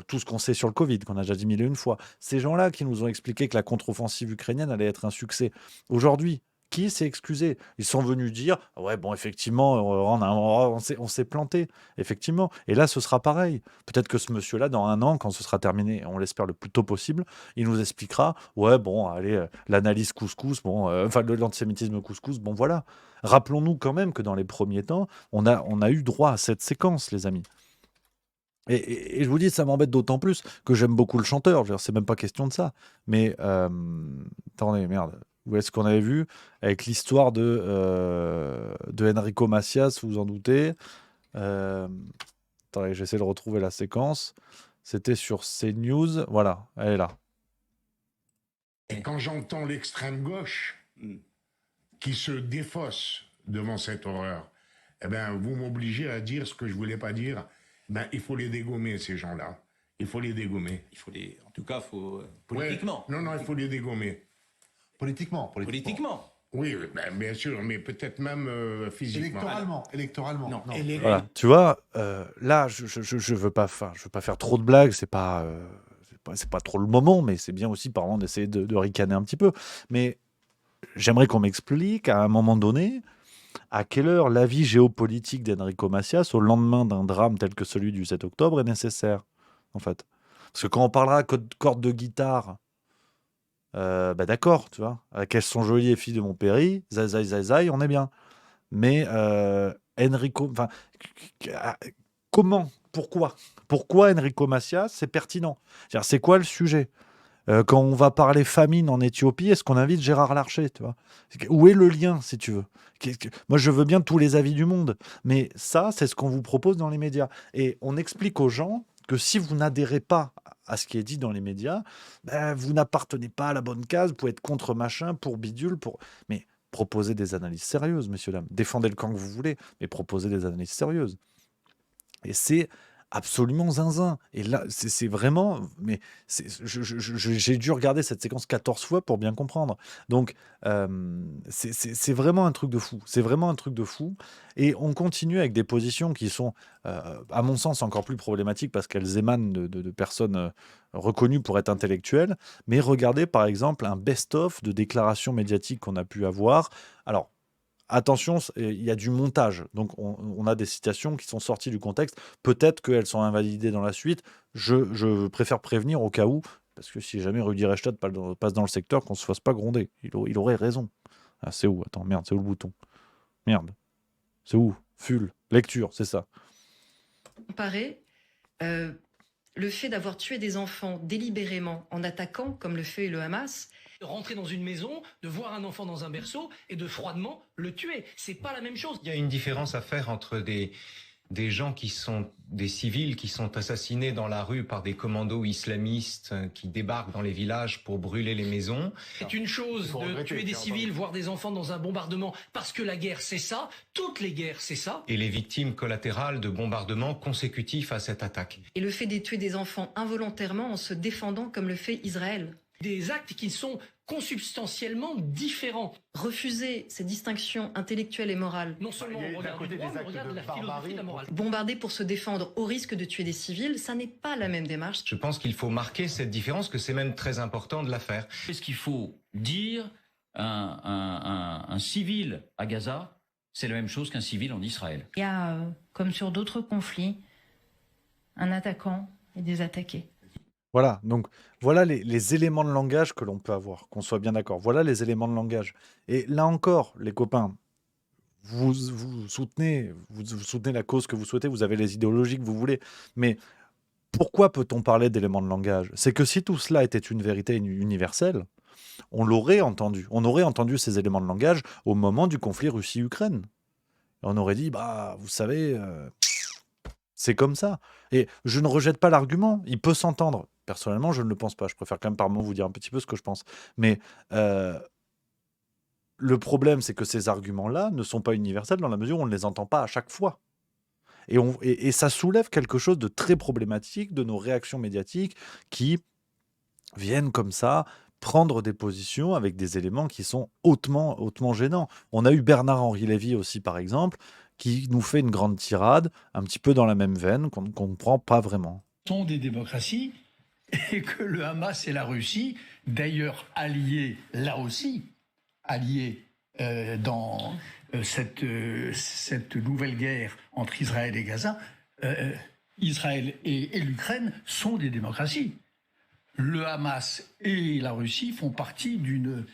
tout ce qu'on sait sur le Covid, qu'on a déjà dit 1001 fois, ces gens-là qui nous ont expliqué que la contre-offensive ukrainienne allait être un succès, aujourd'hui, qui s'est excusé? Ils sont venus dire « Ouais, bon, effectivement, on s'est planté. » Effectivement. Et là, ce sera pareil. Peut-être que ce monsieur-là, dans 1 an, quand ce sera terminé, on l'espère le plus tôt possible, il nous expliquera « Ouais, bon, allez, l'analyse couscous, l'antisémitisme couscous, bon, voilà. » Rappelons-nous quand même que dans les premiers temps, on a eu droit à cette séquence, les amis. Et je vous dis, ça m'embête d'autant plus que j'aime beaucoup le chanteur. Je veux dire, c'est même pas question de ça. Mais, attendez, merde. Vous voyez ce qu'on avait vu avec l'histoire de Enrico Macias, vous vous en doutez. Attendez, j'essaie de retrouver la séquence. C'était sur CNews. Voilà, elle est là. Et quand j'entends l'extrême gauche qui se défausse devant cette horreur, eh ben, vous m'obligez à dire ce que je voulais pas dire. Ben, il faut les dégommer, ces gens-là. Il faut les dégommer. En tout cas, politiquement. Ouais. Non, il faut les dégommer. Politiquement. Oui, ben, bien sûr, mais peut-être même physiquement. Électoralement. Non. Voilà, tu vois, là, je veux pas faire trop de blagues, c'est pas trop le moment, mais c'est bien aussi, par moment, d'essayer de ricaner un petit peu. Mais j'aimerais qu'on m'explique, à un moment donné, à quelle heure l'avis géopolitique d'Enrico Macias, au lendemain d'un drame tel que celui du 7 octobre, est nécessaire, en fait. Parce que quand on parlera cordes de guitare, d'accord, tu vois, avec Elles sont jolies les filles de mon péri, zai, on est bien. Mais Enrico, comment, pourquoi Enrico Macias, c'est pertinent? C'est quoi le sujet? Quand on va parler famine en Éthiopie, est-ce qu'on invite Gérard Larcher, tu vois? Où est le lien, si tu veux? Moi, je veux bien tous les avis du monde, mais ça, c'est ce qu'on vous propose dans les médias. Et on explique aux gens que si vous n'adhérez pas à ce qui est dit dans les médias, vous n'appartenez pas à la bonne case, vous pouvez être contre machin, pour bidule, mais proposez des analyses sérieuses, messieurs, dames. Défendez le camp que vous voulez, mais proposez des analyses sérieuses. Et c'est absolument zinzin. Et là, c'est vraiment... Mais j'ai dû regarder cette séquence 14 fois pour bien comprendre. Donc, c'est vraiment un truc de fou. C'est vraiment un truc de fou. Et on continue avec des positions qui sont, à mon sens, encore plus problématiques parce qu'elles émanent de personnes reconnues pour être intellectuelles. Mais regardez, par exemple, un best-of de déclarations médiatiques qu'on a pu avoir. Alors, attention, il y a du montage. Donc, on a des citations qui sont sorties du contexte. Peut-être qu'elles sont invalidées dans la suite. Je préfère prévenir au cas où, parce que si jamais Rudi Reichstadt passe dans le secteur, qu'on se fasse pas gronder. Il aurait raison. Ah, c'est où? Attends, merde, c'est où le bouton? Merde. C'est où? Full. Lecture, c'est ça. Comparer le fait d'avoir tué des enfants délibérément en attaquant, comme le fait le Hamas, de rentrer dans une maison, de voir un enfant dans un berceau et de froidement le tuer. C'est pas la même chose. Il y a une différence à faire entre des gens qui sont des civils qui sont assassinés dans la rue par des commandos islamistes qui débarquent dans les villages pour brûler les maisons. C'est une chose de tuer des civils, voir des enfants dans un bombardement, parce que la guerre c'est ça, toutes les guerres c'est ça. Et les victimes collatérales de bombardements consécutifs à cette attaque. et le fait de tuer des enfants involontairement en se défendant, comme le fait Israël. Des actes qui sont consubstantiellement différents. Refuser ces distinctions intellectuelles et morales. Non seulement on regarde le droit, mais on regarde la philosophie de la morale. Bombarder pour se défendre au risque de tuer des civils, ça n'est pas la même démarche. Je pense qu'il faut marquer cette différence, que c'est même très important de la faire. Qu'est-ce qu'il faut dire un civil à Gaza, c'est la même chose qu'un civil en Israël. Il y a, comme sur d'autres conflits, un attaquant et des attaqués. Voilà, donc voilà les éléments de langage que l'on peut avoir, qu'on soit bien d'accord. Voilà les éléments de langage. Et là encore, les copains, vous soutenez la cause que vous souhaitez, vous avez les idéologies que vous voulez, mais pourquoi peut-on parler d'éléments de langage? C'est que si tout cela était une vérité universelle, on l'aurait entendu. On aurait entendu ces éléments de langage au moment du conflit Russie-Ukraine. Et on aurait dit, bah, vous savez, c'est comme ça. Et je ne rejette pas l'argument, il peut s'entendre. Personnellement, je ne le pense pas. Je préfère quand même par moment vous dire un petit peu ce que je pense. Mais le problème, c'est que ces arguments-là ne sont pas universels dans la mesure où on ne les entend pas à chaque fois. Et ça soulève quelque chose de très problématique de nos réactions médiatiques qui viennent comme ça prendre des positions avec des éléments qui sont hautement gênants. On a eu Bernard-Henri Lévy aussi, par exemple, qui nous fait une grande tirade, un petit peu dans la même veine, qu'on ne comprend pas vraiment. Sont des démocraties et que le Hamas et la Russie, d'ailleurs alliés là aussi, alliés dans cette nouvelle guerre entre Israël et Gaza, Israël et l'Ukraine sont des démocraties. Le Hamas et la Russie font partie d'une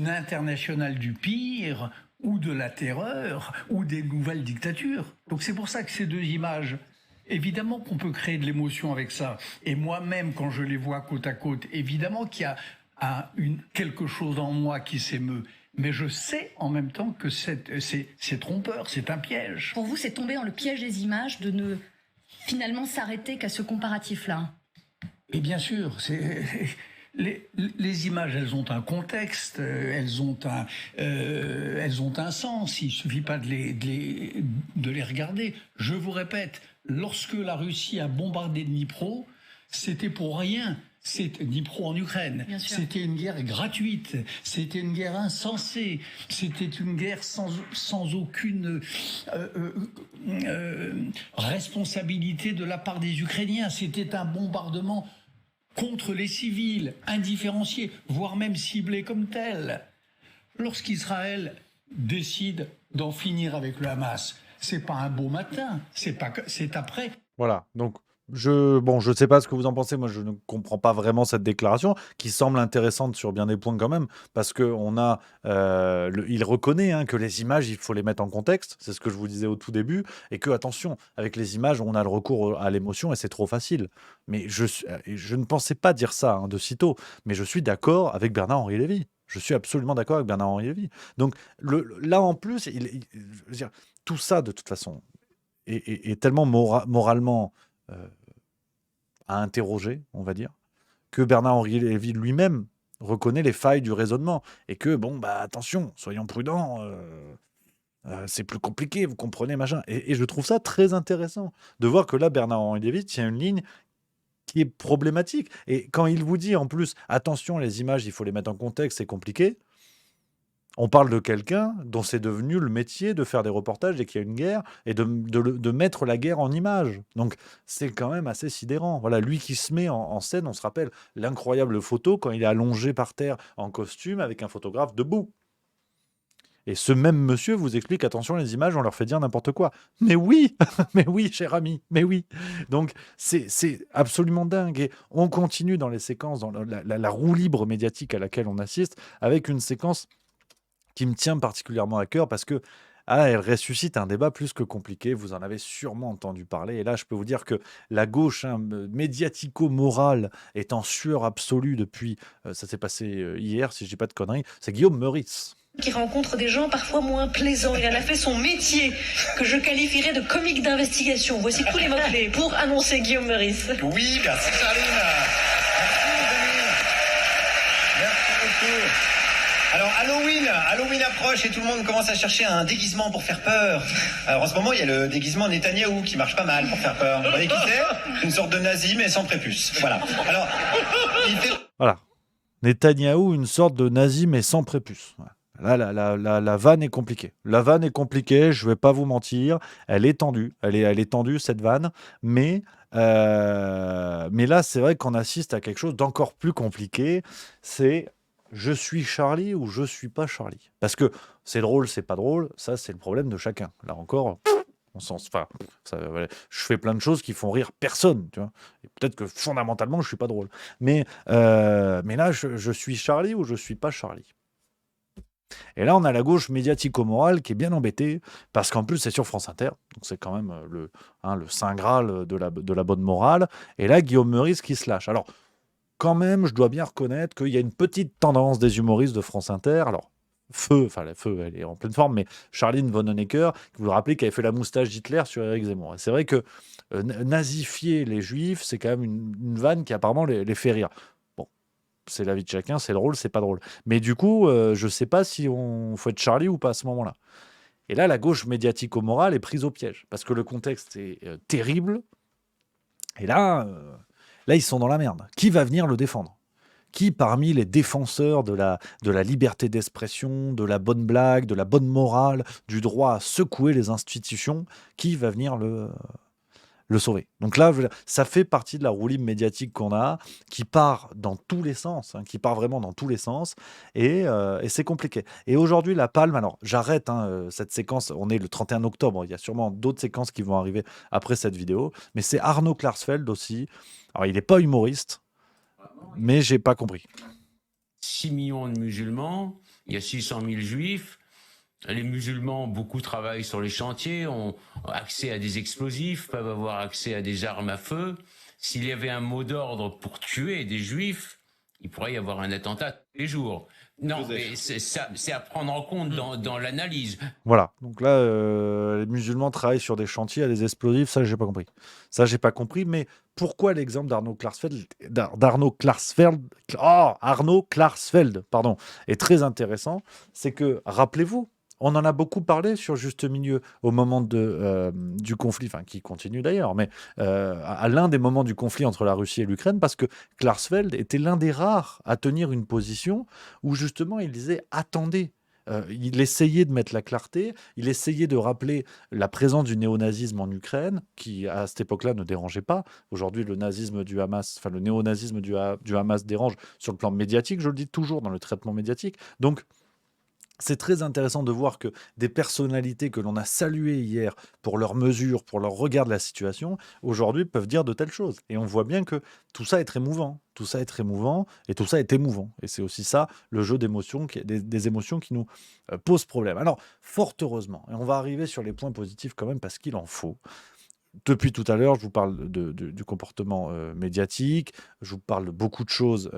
internationale du pire ou de la terreur ou des nouvelles dictatures. Donc c'est pour ça que ces deux images, évidemment qu'on peut créer de l'émotion avec ça. Et moi-même, quand je les vois côte à côte, évidemment qu'il y a quelque chose en moi qui s'émeut. Mais je sais en même temps que c'est trompeur, c'est un piège. Pour vous, c'est tomber dans le piège des images de ne finalement s'arrêter qu'à ce comparatif-là. Et bien sûr, les images, elles ont un contexte, elles ont un sens. Il suffit pas de les regarder. Je vous répète, lorsque la Russie a bombardé Dnipro, c'était pour rien. C'est Dnipro en Ukraine. C'était une guerre gratuite. C'était une guerre insensée. C'était une guerre sans aucune responsabilité de la part des Ukrainiens. C'était un bombardement contre les civils, indifférenciés, voire même ciblés comme tels. Lorsqu'Israël décide d'en finir avec le Hamas, c'est pas un beau matin, c'est après. Voilà, donc je ne sais pas ce que vous en pensez, moi je ne comprends pas vraiment cette déclaration, qui semble intéressante sur bien des points quand même, parce qu'il reconnaît que les images, il faut les mettre en contexte, c'est ce que je vous disais au tout début, et que, attention, avec les images, on a le recours à l'émotion et c'est trop facile. Mais je ne pensais pas dire ça de sitôt, mais je suis d'accord avec Bernard-Henri Lévy. Je suis absolument d'accord avec Bernard-Henri Lévy. Donc là, en plus, je veux dire, tout ça, de toute façon, est tellement moralement à interroger, on va dire, que Bernard-Henri Lévy lui-même reconnaît les failles du raisonnement et que, attention, soyons prudents, c'est plus compliqué, vous comprenez, machin. Et je trouve ça très intéressant de voir que là, Bernard-Henri Lévy tient une ligne qui est problématique. Et quand il vous dit, en plus, attention, les images, il faut les mettre en contexte, c'est compliqué, on parle de quelqu'un dont c'est devenu le métier de faire des reportages dès qu'il y a une guerre et de mettre la guerre en image. Donc, c'est quand même assez sidérant. Voilà, lui qui se met en scène, on se rappelle l'incroyable photo quand il est allongé par terre en costume avec un photographe debout. Et ce même monsieur vous explique, attention, les images, on leur fait dire n'importe quoi. Mais oui, mais oui, cher ami, mais oui. Donc, c'est absolument dingue. Et on continue dans les séquences, dans la roue libre médiatique à laquelle on assiste, avec une séquence qui me tient particulièrement à cœur parce que elle ressuscite un débat plus que compliqué. Vous en avez sûrement entendu parler. Et là, je peux vous dire que la gauche médiatico-morale est en sueur absolue depuis, ça s'est passé hier, si je dis pas de conneries, c'est Guillaume Meurice. Qui rencontre des gens parfois moins plaisants. Et elle a fait son métier, que je qualifierais de comique d'investigation. Voici tous les mots-clés pour annoncer Guillaume Meurice. Oui, merci Charline. Merci beaucoup. Alors Halloween approche et tout le monde commence à chercher un déguisement pour faire peur. Alors en ce moment, il y a le déguisement Netanyahou qui marche pas mal pour faire peur. Vous voyez qui c'est ? Une sorte de nazi mais sans prépuce. Voilà. Alors, Voilà. Netanyahou, une sorte de nazi mais sans prépuce. Voilà. Là, la vanne est compliquée. La vanne est compliquée, je ne vais pas vous mentir. Elle est tendue. Elle est tendue, cette vanne. Mais là, c'est vrai qu'on assiste à quelque chose d'encore plus compliqué. C'est je suis Charlie ou je ne suis pas Charlie. Parce que c'est drôle, c'est pas drôle. Ça, c'est le problème de chacun. Là encore, je fais plein de choses qui font rire personne. Tu vois. Et peut-être que fondamentalement, je ne suis pas drôle. Mais là, je suis Charlie ou je ne suis pas Charlie. Et là, on a la gauche médiatico-morale qui est bien embêtée, parce qu'en plus, c'est sur France Inter, donc c'est quand même le saint graal de la bonne morale. Et là, Guillaume Meurice qui se lâche. Alors, quand même, je dois bien reconnaître qu'il y a une petite tendance des humoristes de France Inter. Alors, Feu, elle est en pleine forme, mais Charline Vanhoenacker, qui vous le rappelez, qui avait fait la moustache d'Hitler sur Éric Zemmour. Et c'est vrai que nazifier les juifs, c'est quand même une vanne qui apparemment les fait rire. C'est la vie de chacun, c'est drôle, c'est pas drôle. Mais du coup, je sais pas si on faut être Charlie ou pas à ce moment-là. Et là, la gauche médiatico-morale est prise au piège, parce que le contexte est terrible. Et là, ils sont dans la merde. Qui va venir le défendre ? Qui, parmi les défenseurs de la liberté d'expression, de la bonne blague, de la bonne morale, du droit à secouer les institutions, qui va venir le sauver. Donc là, ça fait partie de la roue libre médiatique qu'on a, qui part dans tous les sens, qui part vraiment dans tous les sens, et c'est compliqué. Et aujourd'hui, la palme, alors j'arrête cette séquence, on est le 31 octobre, il y a sûrement d'autres séquences qui vont arriver après cette vidéo, mais c'est Arnaud Klarsfeld aussi. Alors il n'est pas humoriste, mais j'ai pas compris. 6 millions de musulmans, il y a 600 000 juifs. Les musulmans, beaucoup travaillent sur les chantiers, ont accès à des explosifs, peuvent avoir accès à des armes à feu. S'il y avait un mot d'ordre pour tuer des juifs, il pourrait y avoir un attentat tous les jours. Non, mais c'est à prendre en compte dans l'analyse. Voilà, donc là, les musulmans travaillent sur des chantiers à des explosifs, ça, j'ai pas compris. Ça, j'ai pas compris, mais pourquoi l'exemple d'Arnaud Klarsfeld, pardon, est très intéressant, c'est que, rappelez-vous, on en a beaucoup parlé sur Juste Milieu au moment du conflit, enfin qui continue d'ailleurs, mais à l'un des moments du conflit entre la Russie et l'Ukraine, parce que Klarsfeld était l'un des rares à tenir une position où justement il disait « attendez ». Il essayait de mettre la clarté, il essayait de rappeler la présence du néonazisme en Ukraine, qui à cette époque-là ne dérangeait pas. Aujourd'hui, le nazisme du Hamas, enfin le néonazisme du Hamas dérange sur le plan médiatique, je le dis toujours dans le traitement médiatique. Donc, c'est très intéressant de voir que des personnalités que l'on a saluées hier pour leurs mesures, pour leur regard de la situation, aujourd'hui peuvent dire de telles choses. Et on voit bien que tout ça est très mouvant. Tout ça est très mouvant et tout ça est émouvant. Et c'est aussi ça, le jeu d'émotions, des émotions qui nous posent problème. Alors, fort heureusement, et on va arriver sur les points positifs quand même parce qu'il en faut. Depuis tout à l'heure, je vous parle du comportement médiatique, je vous parle de beaucoup de choses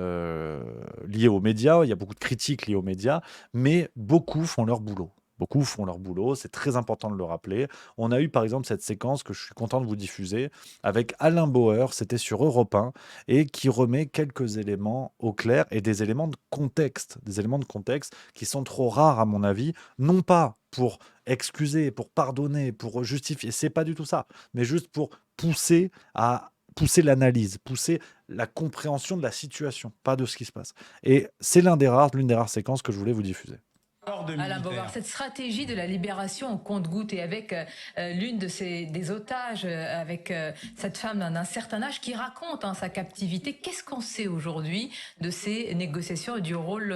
liées aux médias, il y a beaucoup de critiques liées aux médias, mais beaucoup font leur boulot. Beaucoup font leur boulot, c'est très important de le rappeler. On a eu par exemple cette séquence que je suis content de vous diffuser avec Alain Bauer, c'était sur Europe 1, et qui remet quelques éléments au clair et des éléments de contexte qui sont trop rares à mon avis, non pas pour excuser, pour pardonner, pour justifier, c'est pas du tout ça, mais juste pour pousser l'analyse, pousser la compréhension de la situation, pas de ce qui se passe. Et c'est l'une des rares séquences que je voulais vous diffuser. Alain Bauer, cette stratégie de la libération au compte-gouttes et avec l'une des otages, avec cette femme d'un certain âge qui raconte sa captivité, qu'est-ce qu'on sait aujourd'hui de ces négociations et du rôle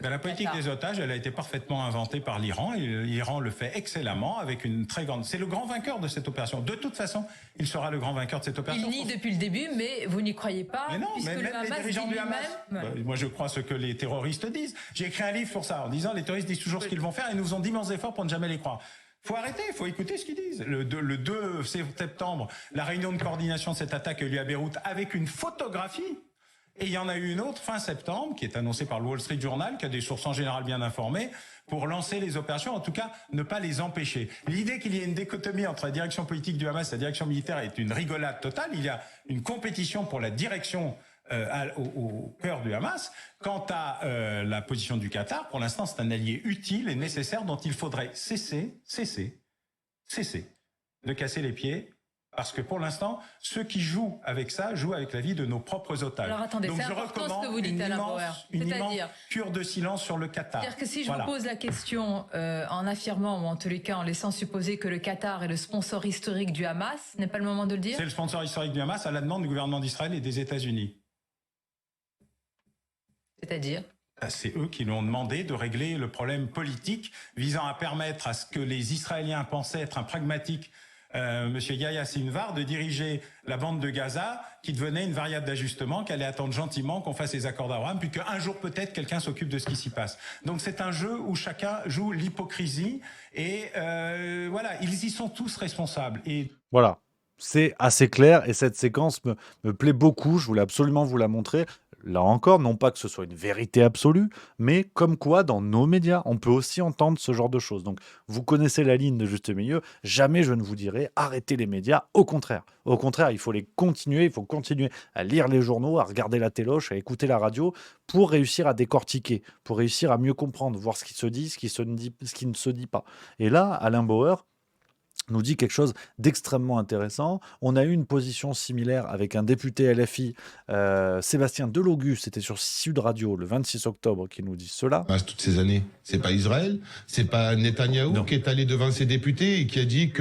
La politique des otages, elle a été parfaitement inventée par l'Iran et l'Iran le fait excellemment avec une très grande... C'est le grand vainqueur de cette opération. De toute façon, il sera le grand vainqueur de cette opération. Il nie depuis le début, mais vous n'y croyez pas, mais non, puisque mais le même les Hamas dirigeants dit du Hamas. lui-même... Moi, je crois ce que les terroristes disent. J'ai écrit un livre sur ça en disant les terroristes disent toujours ce qu'ils vont faire et nous faisons d'immenses efforts pour ne jamais les croire. Faut arrêter, faut écouter ce qu'ils disent. Le 2 septembre, la réunion de coordination de cette attaque a eu lieu à Beyrouth avec une photographie. Et il y en a eu une autre fin septembre, qui est annoncée par le Wall Street Journal, qui a des sources en général bien informées, pour lancer les opérations, en tout cas ne pas les empêcher. L'idée qu'il y ait une dichotomie entre la direction politique du Hamas et la direction militaire est une rigolade totale. Il y a une compétition pour la direction au cœur du Hamas. Quant à la position du Qatar, pour l'instant, c'est un allié utile et nécessaire dont il faudrait cesser de casser les pieds. Parce que pour l'instant, ceux qui jouent avec ça jouent avec la vie de nos propres otages. Alors attendez, donc c'est je important recommande ce que vous dites, Alain Bauer. une C'est-à-dire immense cure de silence sur le Qatar. C'est-à-dire que si je Voilà. vous pose la question en affirmant, ou en tous les cas en laissant supposer que le Qatar est le sponsor historique du Hamas, ce n'est pas le moment de le dire? C'est le sponsor historique du Hamas à la demande du gouvernement d'Israël et des États-Unis. C'est-à-dire? C'est eux qui lui ont demandé de régler le problème politique visant à permettre à ce que les Israéliens pensaient être un pragmatique Monsieur Yahya Sinwar de diriger la bande de Gaza qui devenait une variable d'ajustement, qu'elle allait attendre gentiment qu'on fasse les accords d'Abraham, puis qu'un jour peut-être quelqu'un s'occupe de ce qui s'y passe. Donc c'est un jeu où chacun joue l'hypocrisie et voilà, ils y sont tous responsables. Et Voilà, c'est assez clair et cette séquence me plaît beaucoup, je voulais absolument vous la montrer. Là encore, non pas que ce soit une vérité absolue, mais comme quoi dans nos médias, on peut aussi entendre ce genre de choses. Donc vous connaissez la ligne de juste milieu, jamais je ne vous dirai arrêtez les médias, au contraire, il faut les continuer, il faut continuer à lire les journaux, à regarder la téloche, à écouter la radio pour réussir à décortiquer, pour réussir à mieux comprendre, voir ce qui se dit, ce qui ne se dit pas. Et là, Alain Bauer nous dit quelque chose d'extrêmement intéressant. On a eu une position similaire avec un député LFI, Sébastien Delogu, c'était sur Sud Radio le 26 octobre, qui nous dit cela. Toutes ces années, c'est pas Israël, c'est pas Netanyahou qui est allé devant ses députés et qui a dit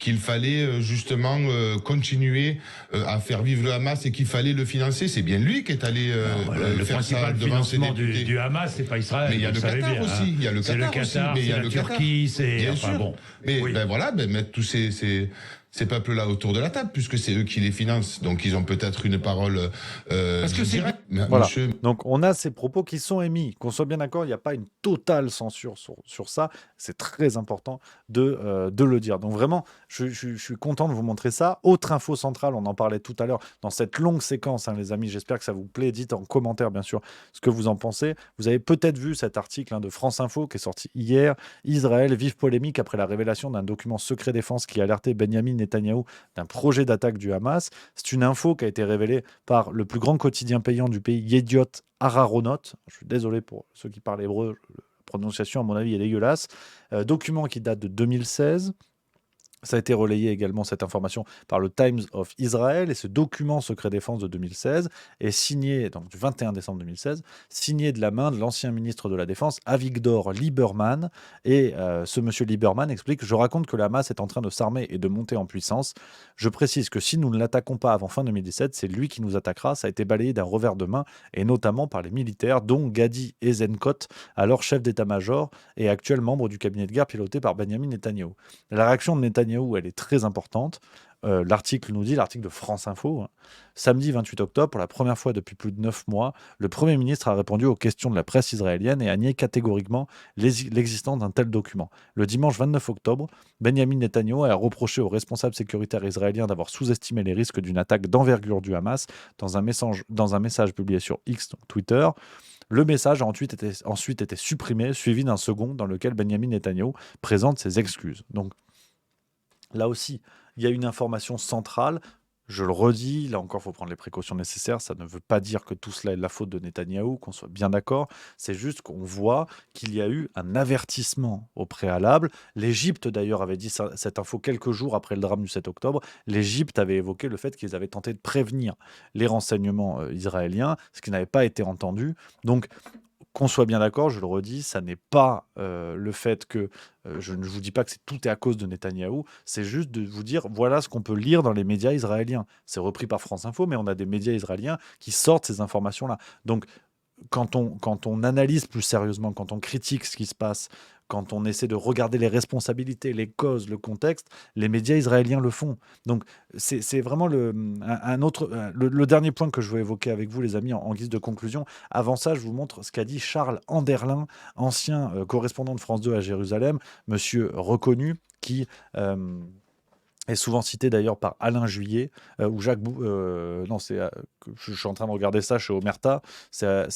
qu'il fallait justement continuer à faire vivre le Hamas et qu'il fallait le financer. C'est bien lui qui est allé le faire ça principal devant ses financement députés. du Hamas, c'est pas Israël. Mais il y a le Qatar aussi. Il y a le C'est le Qatar aussi. Qatar, Mais il y a c'est le la Qatar. Turquie, c'est Bien enfin sûr. bon. Mais Oui. ben voilà, mettre tous ces peuples-là autour de la table, puisque c'est eux qui les financent. Donc ils ont peut-être une parole directe. Mais, Voilà. monsieur, Donc on a ces propos qui sont émis. Qu'on soit bien d'accord, il n'y a pas une totale censure sur ça. C'est très important de le dire. Donc vraiment, je suis content de vous montrer ça. Autre info centrale, on en parlait tout à l'heure dans cette longue séquence, hein, les amis. J'espère que ça vous plaît. Dites en commentaire, bien sûr, ce que vous en pensez. Vous avez peut-être vu cet article de France Info qui est sorti hier. Israël, vive polémique après la révélation d'un document secret défense qui alertait Benyamin Netanyahou d'un projet d'attaque du Hamas. C'est une info qui a été révélée par le plus grand quotidien payant du pays, Yediot Aharonot. Je suis désolé pour ceux qui parlent hébreu, la prononciation à mon avis est dégueulasse. Document qui date de 2016. Ça a été relayé également, cette information, par le Times of Israel. Et ce document secret défense de 2016 est signé, donc du 21 décembre 2016, signé de la main de l'ancien ministre de la Défense, Avigdor Lieberman. Et ce monsieur Lieberman explique « Je raconte que le Hamas est en train de s'armer et de monter en puissance. Je précise que si nous ne l'attaquons pas avant fin 2017, c'est lui qui nous attaquera. Ça a été balayé d'un revers de main, et notamment par les militaires, dont Gadi Eisenkot, alors chef d'état-major et actuel membre du cabinet de guerre piloté par Benyamin Netanyahou. » La réaction de Netanyahou, elle est très importante. L'article nous dit, l'article de France Info, hein, samedi 28 octobre, pour la première fois depuis plus de 9 mois, le Premier ministre a répondu aux questions de la presse israélienne et a nié catégoriquement l'existence d'un tel document. Le dimanche 29 octobre, Benyamin Netanyahou a reproché aux responsables sécuritaires israéliens d'avoir sous-estimé les risques d'une attaque d'envergure du Hamas dans un message publié sur X, donc Twitter. Le message a ensuite été supprimé, suivi d'un second dans lequel Benyamin Netanyahou présente ses excuses. Donc, là aussi, il y a une information centrale. Je le redis, là encore, il faut prendre les précautions nécessaires. Ça ne veut pas dire que tout cela est de la faute de Netanyahou, qu'on soit bien d'accord. C'est juste qu'on voit qu'il y a eu un avertissement au préalable. L'Égypte, d'ailleurs, avait dit cette info quelques jours après le drame du 7 octobre. L'Égypte avait évoqué le fait qu'ils avaient tenté de prévenir les renseignements israéliens, ce qui n'avait pas été entendu. Donc, qu'on soit bien d'accord, je le redis, ça n'est pas le fait que, je ne vous dis pas que tout est à cause de Netanyahou, c'est juste de vous dire, voilà ce qu'on peut lire dans les médias israéliens. C'est repris par France Info, mais on a des médias israéliens qui sortent ces informations-là. Donc, quand on analyse plus sérieusement, quand on critique ce qui se passe, quand on essaie de regarder les responsabilités, les causes, le contexte, les médias israéliens le font. Donc, c'est vraiment le dernier point que je veux évoquer avec vous, les amis, en guise de conclusion. Avant ça, je vous montre ce qu'a dit Charles Anderlin, ancien correspondant de France 2 à Jérusalem, monsieur reconnu, qui est souvent cité d'ailleurs par Alain Juillet ou Jacques Bou. Non, je suis en train de regarder ça chez Omerta. C'est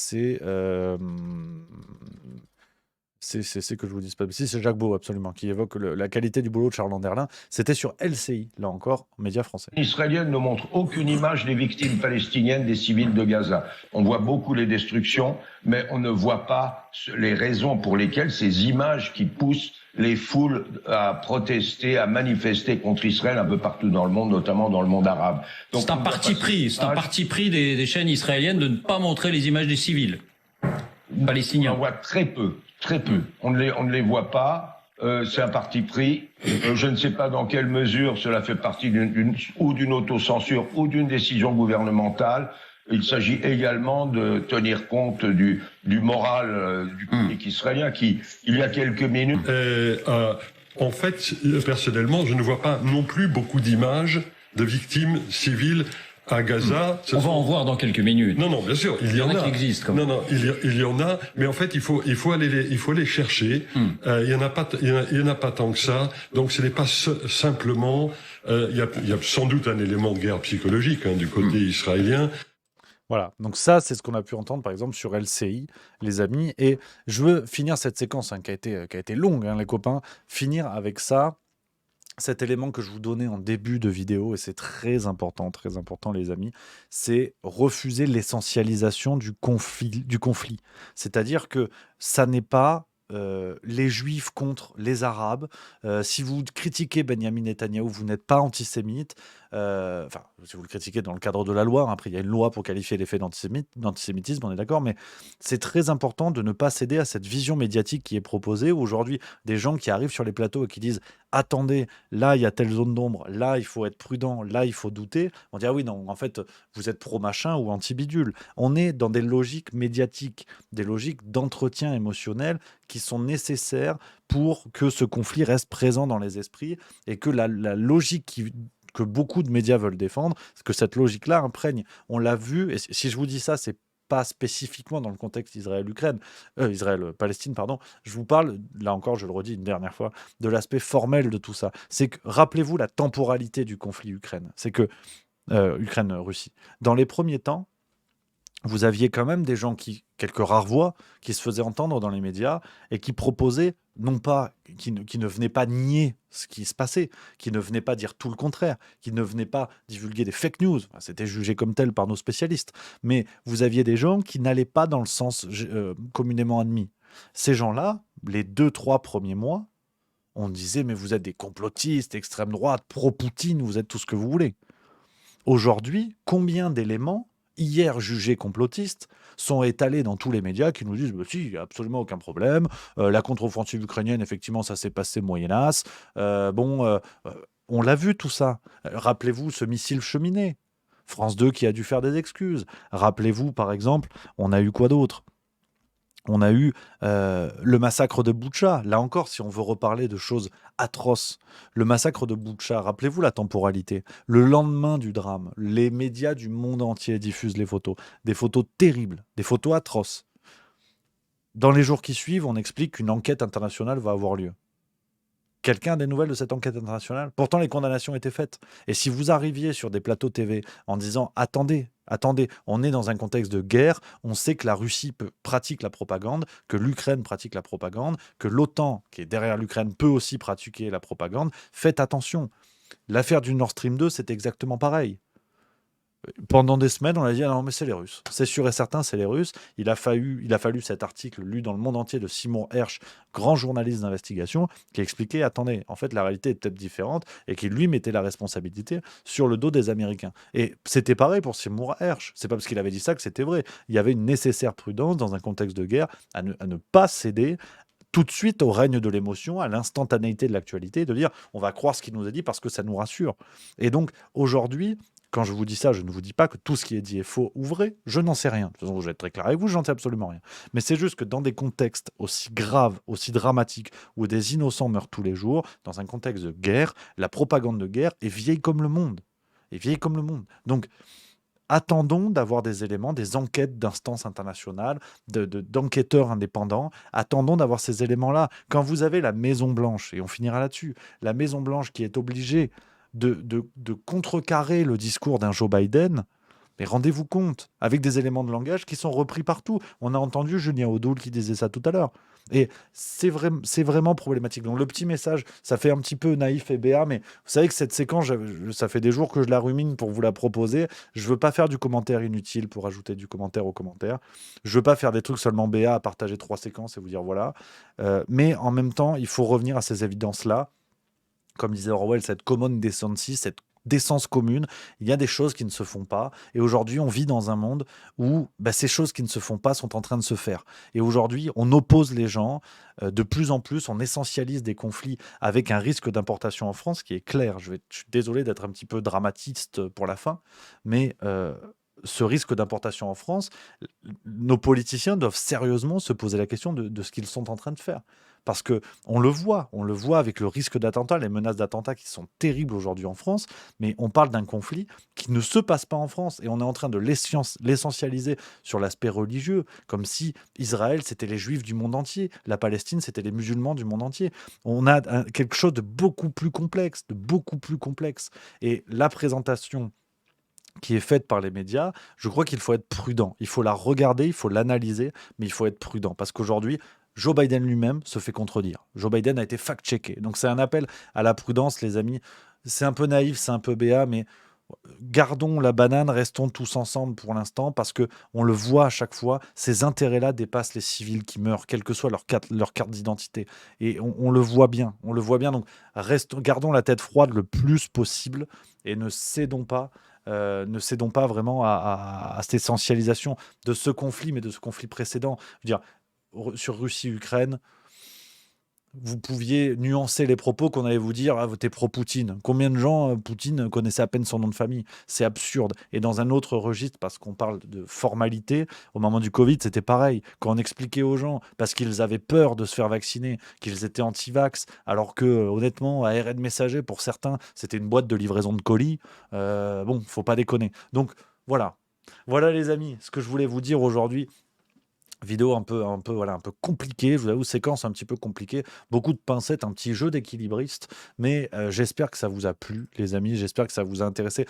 que je vous dise pas. Si, c'est Jacques Beau, absolument, qui évoque la qualité du boulot de Charles Anderlin. C'était sur LCI, là encore, média français. Israélienne ne montre aucune image des victimes palestiniennes, des civils de Gaza. On voit beaucoup les destructions, mais on ne voit pas les raisons pour lesquelles ces images qui poussent les foules à protester, à manifester contre Israël un peu partout dans le monde, notamment dans le monde arabe. C'est un parti pris des chaînes israéliennes de ne pas montrer les images des civils palestiniens. On en voit très peu. Très peu. On ne les voit pas. C'est un parti pris. Je ne sais pas dans quelle mesure cela fait partie d'une autocensure ou d'une décision gouvernementale. Il s'agit également de tenir compte du moral du public israélien qui, il y a quelques minutes... En fait, personnellement, je ne vois pas non plus beaucoup d'images de victimes civiles à Gaza. On va en voir dans quelques minutes. Non, bien sûr, il y en a qui existent. Non, il y en a, mais en fait, il faut aller chercher. Il y en a pas tant que ça. Donc, ce n'est pas simplement. Il y a sans doute un élément de guerre psychologique du côté israélien. Voilà, donc ça, c'est ce qu'on a pu entendre, par exemple, sur LCI, les amis. Et je veux finir cette séquence qui a été longue, les copains, finir avec ça. Cet élément que je vous donnais en début de vidéo, et c'est très important, les amis, c'est refuser l'essentialisation du conflit. C'est-à-dire que ça n'est pas les Juifs contre les Arabes. Si vous critiquez Benyamin Netanyahou, vous n'êtes pas antisémite. Enfin, si vous le critiquez dans le cadre de la loi, après il y a une loi pour qualifier les faits d'antisémitisme, on est d'accord, mais c'est très important de ne pas céder à cette vision médiatique qui est proposée. Aujourd'hui, des gens qui arrivent sur les plateaux et qui disent « Attendez, là il y a telle zone d'ombre, là il faut être prudent, là il faut douter », on dit « Ah oui, non, en fait, vous êtes pro-machin ou anti-bidule ». On est dans des logiques médiatiques, des logiques d'entretien émotionnel qui sont nécessaires pour que ce conflit reste présent dans les esprits et que la logique que beaucoup de médias veulent défendre, que cette logique-là imprègne. On l'a vu, et si je vous dis ça, c'est pas spécifiquement dans le contexte Israël-Palestine, pardon. Je vous parle, là encore, je le redis une dernière fois, de l'aspect formel de tout ça. C'est que, rappelez-vous la temporalité du conflit Ukraine. C'est que, Ukraine-Russie. Dans les premiers temps, vous aviez quand même des gens quelques rares voix, qui se faisaient entendre dans les médias et qui proposaient, non pas, qui ne venaient pas nier ce qui se passait, qui ne venaient pas dire tout le contraire, qui ne venaient pas divulguer des fake news. Enfin, c'était jugé comme tel par nos spécialistes. Mais vous aviez des gens qui n'allaient pas dans le sens communément admis. Ces gens-là, les 2-3 premiers mois, on disait, mais vous êtes des complotistes, extrême droite, pro-Poutine, vous êtes tout ce que vous voulez. Aujourd'hui, combien d'éléments hier jugés complotistes, sont étalés dans tous les médias qui nous disent bah, « si, il n'y a absolument aucun problème, la contre-offensive ukrainienne, effectivement, ça s'est passé moyennasse. On l'a vu tout ça. Rappelez-vous ce missile cheminé. France 2 qui a dû faire des excuses. Rappelez-vous, par exemple, on a eu quoi d'autre ? On a eu le massacre de Boutcha. Là encore, si on veut reparler de choses atroces, le massacre de Boutcha, rappelez-vous la temporalité. Le lendemain du drame, les médias du monde entier diffusent les photos. Des photos terribles, des photos atroces. Dans les jours qui suivent, on explique qu'une enquête internationale va avoir lieu. Quelqu'un a des nouvelles de cette enquête internationale ? Pourtant, les condamnations étaient faites. Et si vous arriviez sur des plateaux TV en disant « Attendez, on est dans un contexte de guerre, on sait que la Russie pratique la propagande, que l'Ukraine pratique la propagande, que l'OTAN, qui est derrière l'Ukraine, peut aussi pratiquer la propagande. Faites attention. » L'affaire du Nord Stream 2, c'est exactement pareil. Pendant des semaines, on a dit ah non, mais c'est les Russes. C'est sûr et certain, c'est les Russes. Il a fallu cet article lu dans le monde entier de Simon Hersh, grand journaliste d'investigation, qui expliquait attendez, en fait, la réalité est peut-être différente et qui lui mettait la responsabilité sur le dos des Américains. Et c'était pareil pour Simon Hersh. C'est pas parce qu'il avait dit ça que c'était vrai. Il y avait une nécessaire prudence dans un contexte de guerre à ne pas céder tout de suite au règne de l'émotion, à l'instantanéité de l'actualité, de dire on va croire ce qu'il nous a dit parce que ça nous rassure. Et donc aujourd'hui, quand je vous dis ça, je ne vous dis pas que tout ce qui est dit est faux ou vrai, je n'en sais rien. De toute façon, je vais être très clair avec vous, j'en sais absolument rien. Mais c'est juste que dans des contextes aussi graves, aussi dramatiques, où des innocents meurent tous les jours, dans un contexte de guerre, la propagande de guerre est vieille comme le monde. Est vieille comme le monde. Donc, attendons d'avoir des éléments, des enquêtes d'instances internationales, d'enquêteurs indépendants. Attendons d'avoir ces éléments-là. Quand vous avez la Maison-Blanche, et on finira là-dessus, la Maison-Blanche qui est obligée de contrecarrer le discours d'un Joe Biden, mais rendez-vous compte, avec des éléments de langage qui sont repris partout. On a entendu Julien Audoul qui disait ça tout à l'heure. Et c'est vraiment problématique. Donc le petit message, ça fait un petit peu naïf et béat, mais vous savez que cette séquence, ça fait des jours que je la rumine pour vous la proposer. Je ne veux pas faire du commentaire inutile pour ajouter du commentaire au commentaire. Je ne veux pas faire des trucs seulement béat à partager 3 séquences et vous dire voilà. Mais en même temps, il faut revenir à ces évidences-là. Comme disait Orwell, cette common decency, cette décence commune, il y a des choses qui ne se font pas. Et aujourd'hui, on vit dans un monde où ces choses qui ne se font pas sont en train de se faire. Et aujourd'hui, on oppose les gens de plus en plus, on essentialise des conflits avec un risque d'importation en France qui est clair. Je suis désolé d'être un petit peu dramatiste pour la fin, mais ce risque d'importation en France, nos politiciens doivent sérieusement se poser la question de ce qu'ils sont en train de faire. Parce qu'on le voit avec le risque d'attentat, les menaces d'attentat qui sont terribles aujourd'hui en France, mais on parle d'un conflit qui ne se passe pas en France et on est en train de l'essentialiser sur l'aspect religieux, comme si Israël c'était les Juifs du monde entier, la Palestine c'était les musulmans du monde entier. On a quelque chose de beaucoup plus complexe, Et la présentation qui est faite par les médias, je crois qu'il faut être prudent. Il faut la regarder, il faut l'analyser, mais il faut être prudent parce qu'aujourd'hui, Joe Biden lui-même se fait contredire. Joe Biden a été fact-checké. Donc c'est un appel à la prudence, les amis. C'est un peu naïf, c'est un peu béat, mais gardons la banane, restons tous ensemble pour l'instant, parce qu'on le voit à chaque fois, ces intérêts-là dépassent les civils qui meurent, quelle que soit leur carte d'identité. Et on le voit bien, donc gardons la tête froide le plus possible et ne cédons pas vraiment à cette essentialisation de ce conflit, mais de ce conflit précédent. Je veux dire, sur Russie-Ukraine, vous pouviez nuancer les propos qu'on allait vous dire t'es pro-Poutine. Combien de gens, Poutine, connaissaient à peine son nom de famille? C'est absurde. Et dans un autre registre, parce qu'on parle de formalité, au moment du Covid, c'était pareil. Quand on expliquait aux gens, parce qu'ils avaient peur de se faire vacciner, qu'ils étaient anti-vax, alors que, honnêtement, ARN messager, pour certains, c'était une boîte de livraison de colis. Faut pas déconner. Donc, voilà. Voilà, les amis, ce que je voulais vous dire aujourd'hui. Vidéo un peu compliquée, je vous avoue, séquence un petit peu compliquée, beaucoup de pincettes, un petit jeu d'équilibriste, mais j'espère que ça vous a plu, les amis, j'espère que ça vous a intéressé.